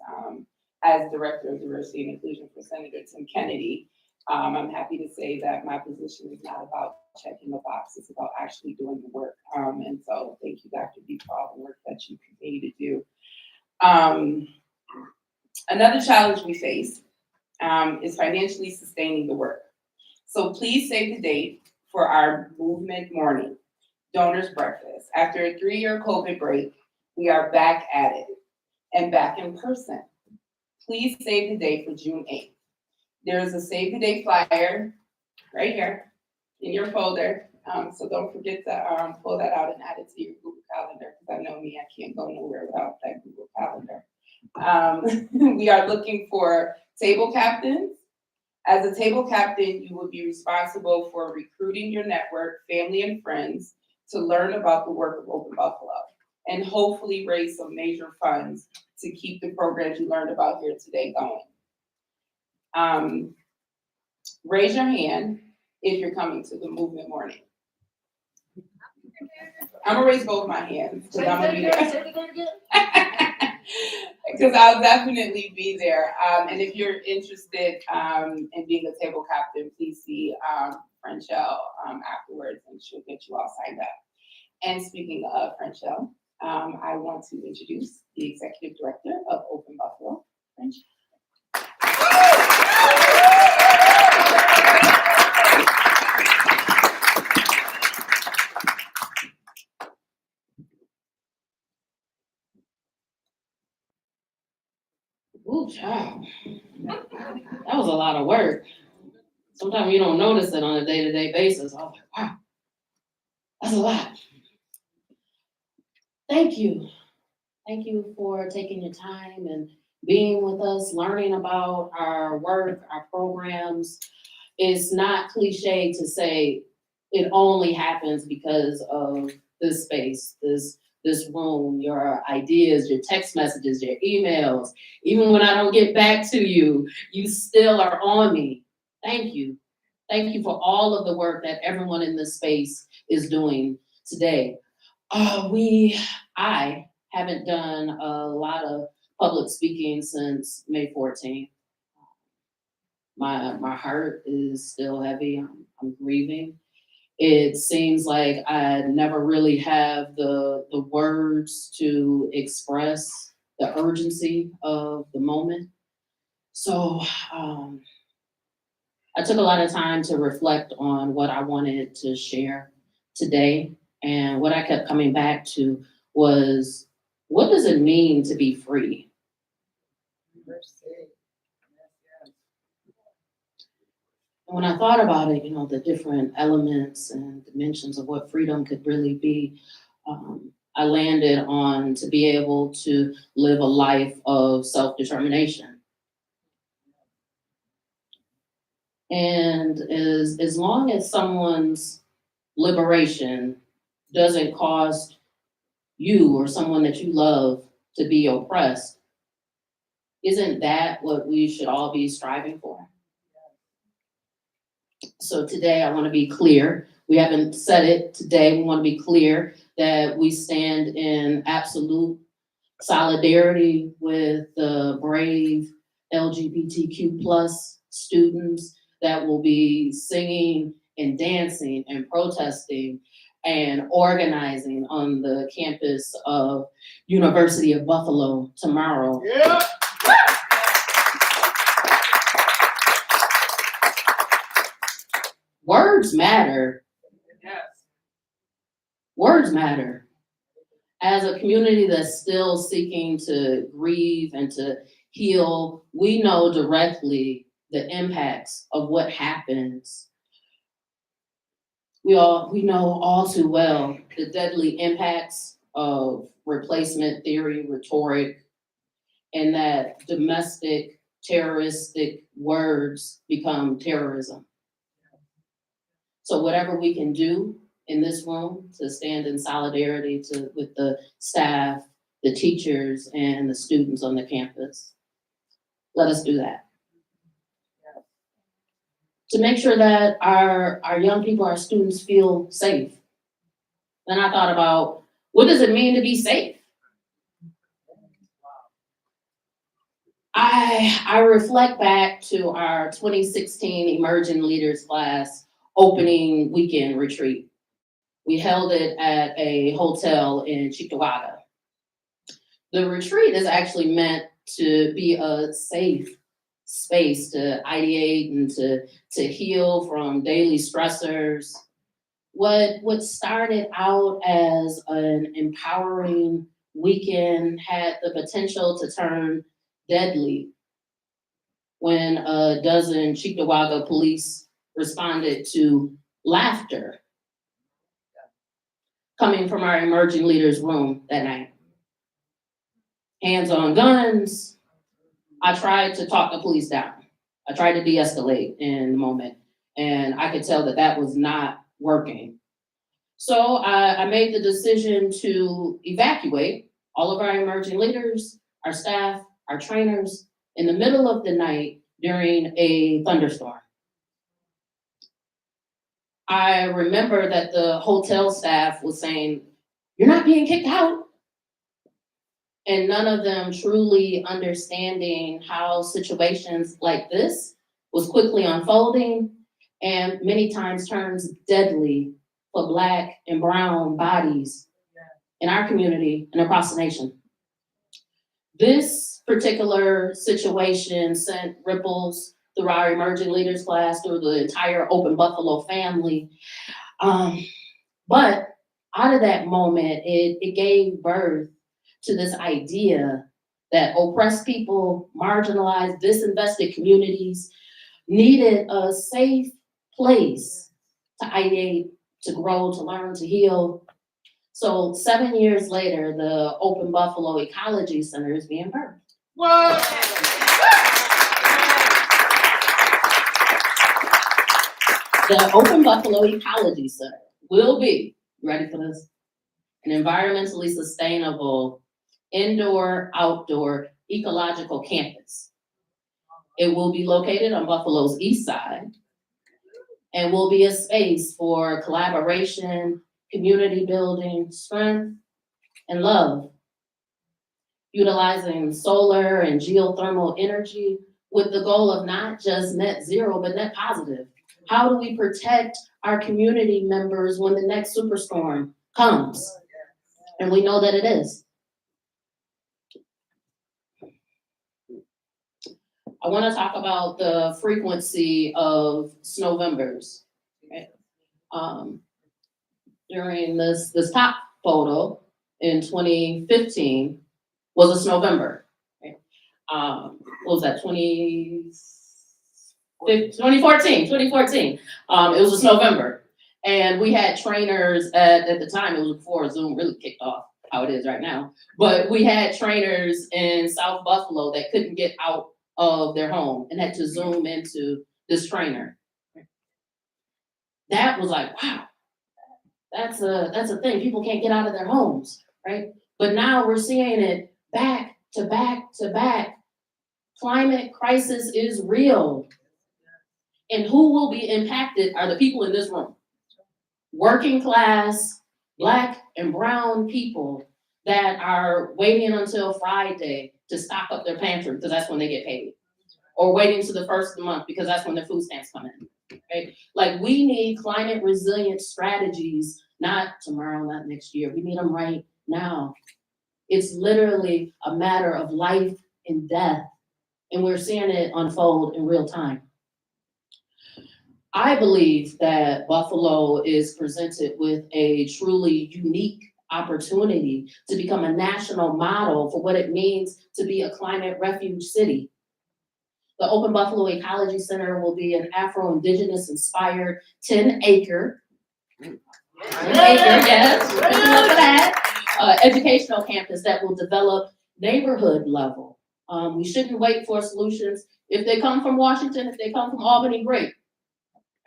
As Director of Diversity and Inclusion for Senator Tim Kennedy, I'm happy to say that my position is not about checking a box, it's about actually doing the work. And so thank you, Dr. B, for all the work that you continue to do. Another challenge we face is financially sustaining the work. So please save the date for our movement morning, donors breakfast. After a 3-year COVID break, we are back at it and back in person. Please save the date for June 8th. There is a save the date flyer right here in your folder. So don't forget to pull that out and add it to your Google Calendar, because I know me, I can't go nowhere without that Google Calendar. We are looking for table captains. As a table captain, you will be responsible for recruiting your network, family, and friends to learn about the work of Open Buffalo and hopefully raise some major funds to keep the programs you learned about here today going. Raise your hand if you're coming to the movement morning. I'm gonna raise both my hands because I'm gonna be there. Because I'll definitely be there. And if you're interested in being a table captain, please see Franchelle afterwards, and she'll get you all signed up. And speaking of Franchelle, I want to introduce the executive director of Open Buffalo, Franchelle. Ooh, child. That was a lot of work. Sometimes you don't notice it on a day-to-day basis. I was like, wow, that's a lot. Thank you. Thank you for taking your time and being with us, learning about our work, our programs. It's not cliche to say it only happens because of this space, this room, your ideas, your text messages, your emails. Even when I don't get back to you, you still are on me. Thank you. Thank you for all of the work that everyone in this space is doing today. I haven't done a lot of public speaking since May 14th. My heart is still heavy. I'm grieving. It seems like I never really have the words to express the urgency of the moment. So I took a lot of time to reflect on what I wanted to share today. And what I kept coming back to was, what does it mean to be free? And when I thought about it, the different elements and dimensions of what freedom could really be, I landed on to be able to live a life of self-determination. And as long as someone's liberation doesn't cause you or someone that you love to be oppressed, isn't that what we should all be striving for? So today I want to be clear. We haven't said it today. We want to be clear that we stand in absolute solidarity with the brave LGBTQ plus students that will be singing and dancing and protesting and organizing on the campus of University of Buffalo tomorrow. Yeah. Words matter. Yes. Words matter. As a community that's still seeking to grieve and to heal, we know directly the impacts of what happens. We know all too well the deadly impacts of replacement theory rhetoric, and that domestic terroristic words become terrorism. So whatever we can do in this room to stand in solidarity with the staff, the teachers, and the students on the campus, let us do that. To make sure that our young people, our students feel safe. Then I thought about, what does it mean to be safe? I reflect back to our 2016 Emerging Leaders class opening weekend retreat. We held it at a hotel in Cheektowaga. The retreat is actually meant to be a safe space to ideate and to heal from daily stressors. What started out as an empowering weekend had the potential to turn deadly when a dozen Cheektowaga police responded to laughter coming from our emerging leaders room that night. Hands on guns. I tried to talk the police down. I tried to de-escalate in the moment, and I could tell that that was not working. So I made the decision to evacuate all of our emerging leaders, our staff, our trainers, in the middle of the night during a thunderstorm. I remember that the hotel staff was saying, "You're not being kicked out." And none of them truly understanding how situations like this was quickly unfolding and many times turns deadly for Black and brown bodies in our community and across the nation. This particular situation sent ripples through our emerging leaders class, through the entire Open Buffalo family. But out of that moment, it gave birth to this idea that oppressed people, marginalized, disinvested communities needed a safe place to ideate, to grow, to learn, to heal. So 7 years later, the Open Buffalo Ecology Center is being birthed. What? The Open Buffalo Ecology Center will be, ready for this? An environmentally sustainable indoor, outdoor, ecological campus. It will be located on Buffalo's east side and will be a space for collaboration, community building, strength, and love. Utilizing solar and geothermal energy with the goal of not just net zero, but net positive. How do we protect our community members when the next superstorm comes? And we know that it is. I want to talk about the frequency of Snowvembers. Okay? During this top photo in 2015 was a Snowvember. Okay? What was that, 2014? It was a Snowvember. And we had trainers at the time, it was before Zoom really kicked off how it is right now. But we had trainers in South Buffalo that couldn't get out of their home and had to Zoom into this trainer. That was like, wow, that's a thing. People can't get out of their homes, right? But now we're seeing it back to back to back. Climate crisis is real. And who will be impacted are the people in this room. Working class, Black and brown people that are waiting until Friday to stock up their pantry because that's when they get paid. Or waiting to the first of the month because that's when their food stamps come in, right? Like we need climate resilient strategies, not tomorrow, not next year. We need them right now. It's literally a matter of life and death. And we're seeing it unfold in real time. I believe that Buffalo is presented with a truly unique opportunity to become a national model for what it means to be a climate refuge city. The Open Buffalo Ecology Center will be an Afro-Indigenous inspired 10-acre, yes, look at that, educational campus that will develop neighborhood level. We shouldn't wait for solutions. If they come from Washington, if they come from Albany, great.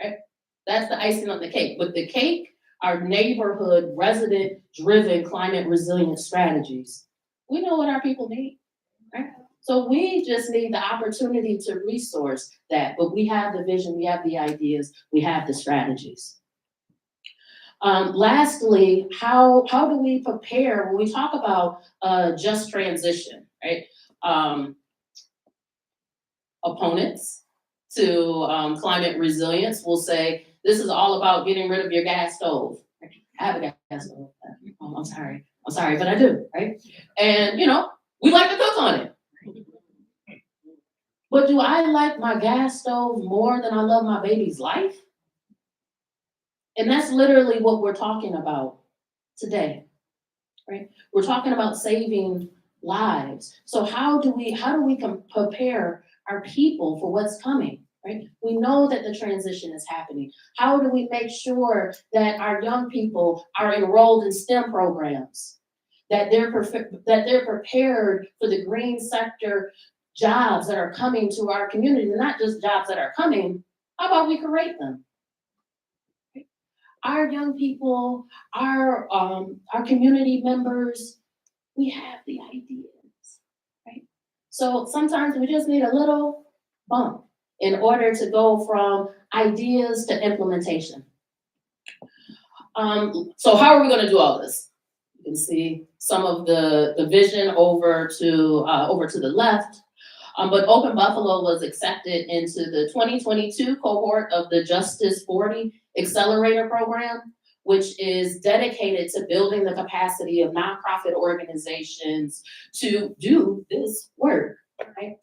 Right? That's the icing on the cake. But the cake are neighborhood, resident-driven, climate resilient strategies. We know what our people need, right? So we just need the opportunity to resource that. But we have the vision, we have the ideas, we have the strategies. Lastly, how do we prepare when we talk about just transition, right? Opponents to climate resilience will say, this is all about getting rid of your gas stove. I have a gas stove. Oh, I'm sorry, but I do, right? And we like to cook on it. But do I like my gas stove more than I love my baby's life? And that's literally what we're talking about today, right? We're talking about saving lives. So how do we prepare our people for what's coming, right? We know that the transition is happening. How do we make sure that our young people are enrolled in STEM programs, that they're prepared for the green sector jobs that are coming to our community, and not just jobs that are coming, how about we create them? Our young people, our community members, we have the ideas, right? So sometimes we just need a little bump in order to go from ideas to implementation. So how are we gonna do all this? You can see some of the vision over to the left. But Open Buffalo was accepted into the 2022 cohort of the Justice 40 Accelerator Program, which is dedicated to building the capacity of nonprofit organizations to do this work, right?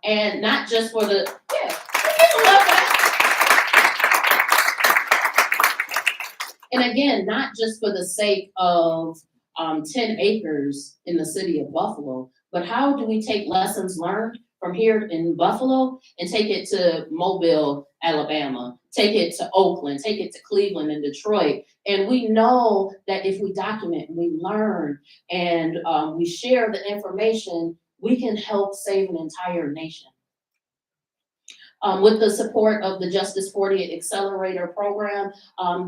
And not just for the, and again, not just for the sake of 10 acres in the city of Buffalo, but how do we take lessons learned from here in Buffalo and take it to Mobile, Alabama, take it to Oakland, take it to Cleveland and Detroit. And we know that if we document, we learn, and we share the information, we can help save an entire nation. With the support of the Justice 40 Accelerator Program,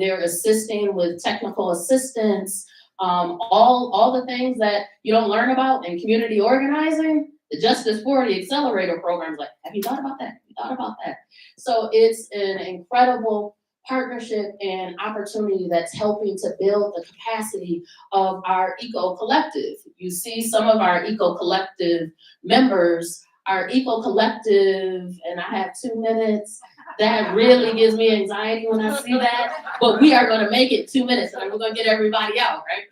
they're assisting with technical assistance, all the things that you don't learn about in community organizing. The Justice 40 Accelerator Program is like, have you thought about that? Have you thought about that? So it's an incredible partnership and opportunity that's helping to build the capacity of our Eco Collective. You see some of our Eco Collective members. Our Eco Collective, and I have 2 minutes, that really gives me anxiety when I see that, but we are gonna make it 2 minutes and we're gonna get everybody out, right?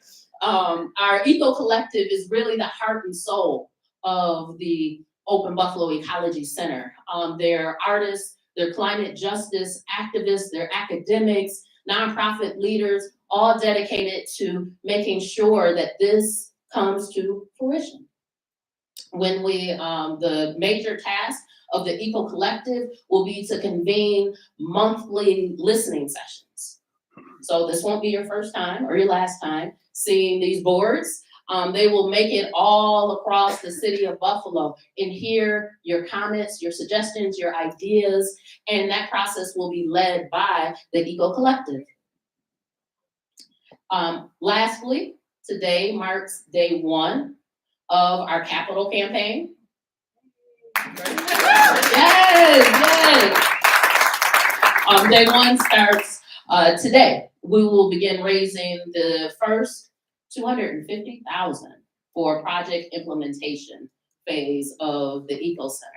Our Eco Collective is really the heart and soul of the Open Buffalo Ecology Center. They're artists, they're climate justice activists, they're academics, nonprofit leaders, all dedicated to making sure that this comes to fruition. When the major task of the Eco Collective will be to convene monthly listening sessions. So this won't be your first time or your last time seeing these boards. They will make it all across the city of Buffalo and hear your comments, your suggestions, your ideas, and that process will be led by the Eco Collective. Lastly, today marks day 1 of our capital campaign. Yes. Day 1 starts today. We will begin raising the first $250,000 for project implementation phase of the Eco Center.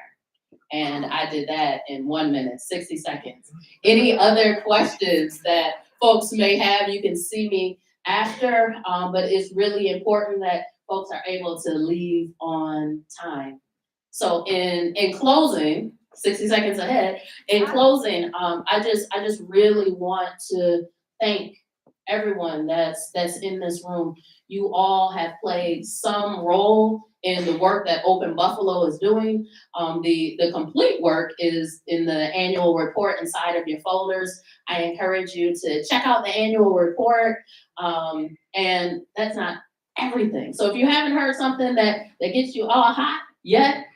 And I did that in 1 minute, 60 seconds. Any other questions that folks may have, you can see me after, but it's really important that folks are able to leave on time. So in closing, 60 seconds ahead, in closing, I just really want to thank everyone that's in this room. You all have played some role in the work that Open Buffalo is doing. The complete work is in the annual report inside of your folders. I encourage you to check out the annual report. And that's not everything. So if you haven't heard something that gets you all hot yet,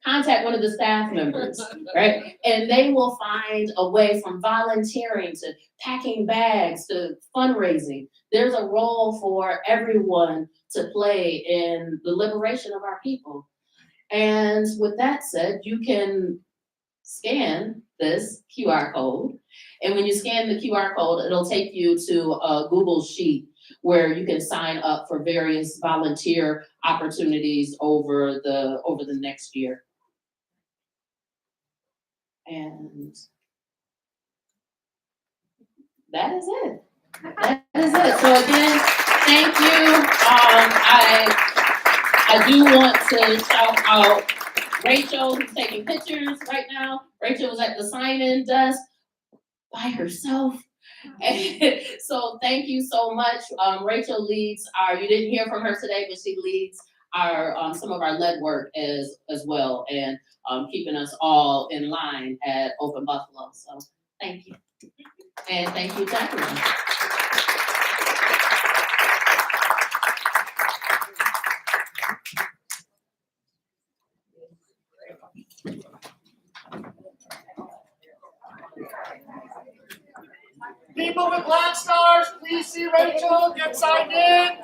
contact one of the staff members, right? And they will find a way, from volunteering to packing bags to fundraising. There's a role for everyone to play in the liberation of our people. And with that said, you can scan this QR code. And when you scan the QR code, it'll take you to a Google Sheet where you can sign up for various volunteer opportunities over the next year. And that is it. That is it. So again, thank you. I do want to shout out Rachel, who's taking pictures right now. Rachel was at the sign-in desk by herself. And so thank you so much. Rachel leads you didn't hear from her today, but she leads some of our lead work as well, and keeping us all in line at Open Buffalo. So thank you. And thank you, Jacqueline. People with black stars, please see Rachel, get signed in.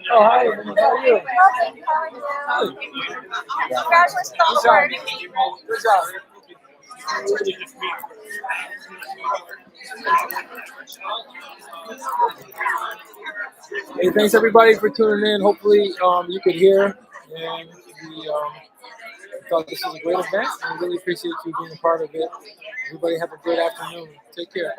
Oh, hi, how are you? Congratulations on the award. Good job. Hey, thanks everybody for tuning in. Hopefully, you could hear, and we thought this was a great event, and we really appreciate you being a part of it. Everybody have a great afternoon. Take care.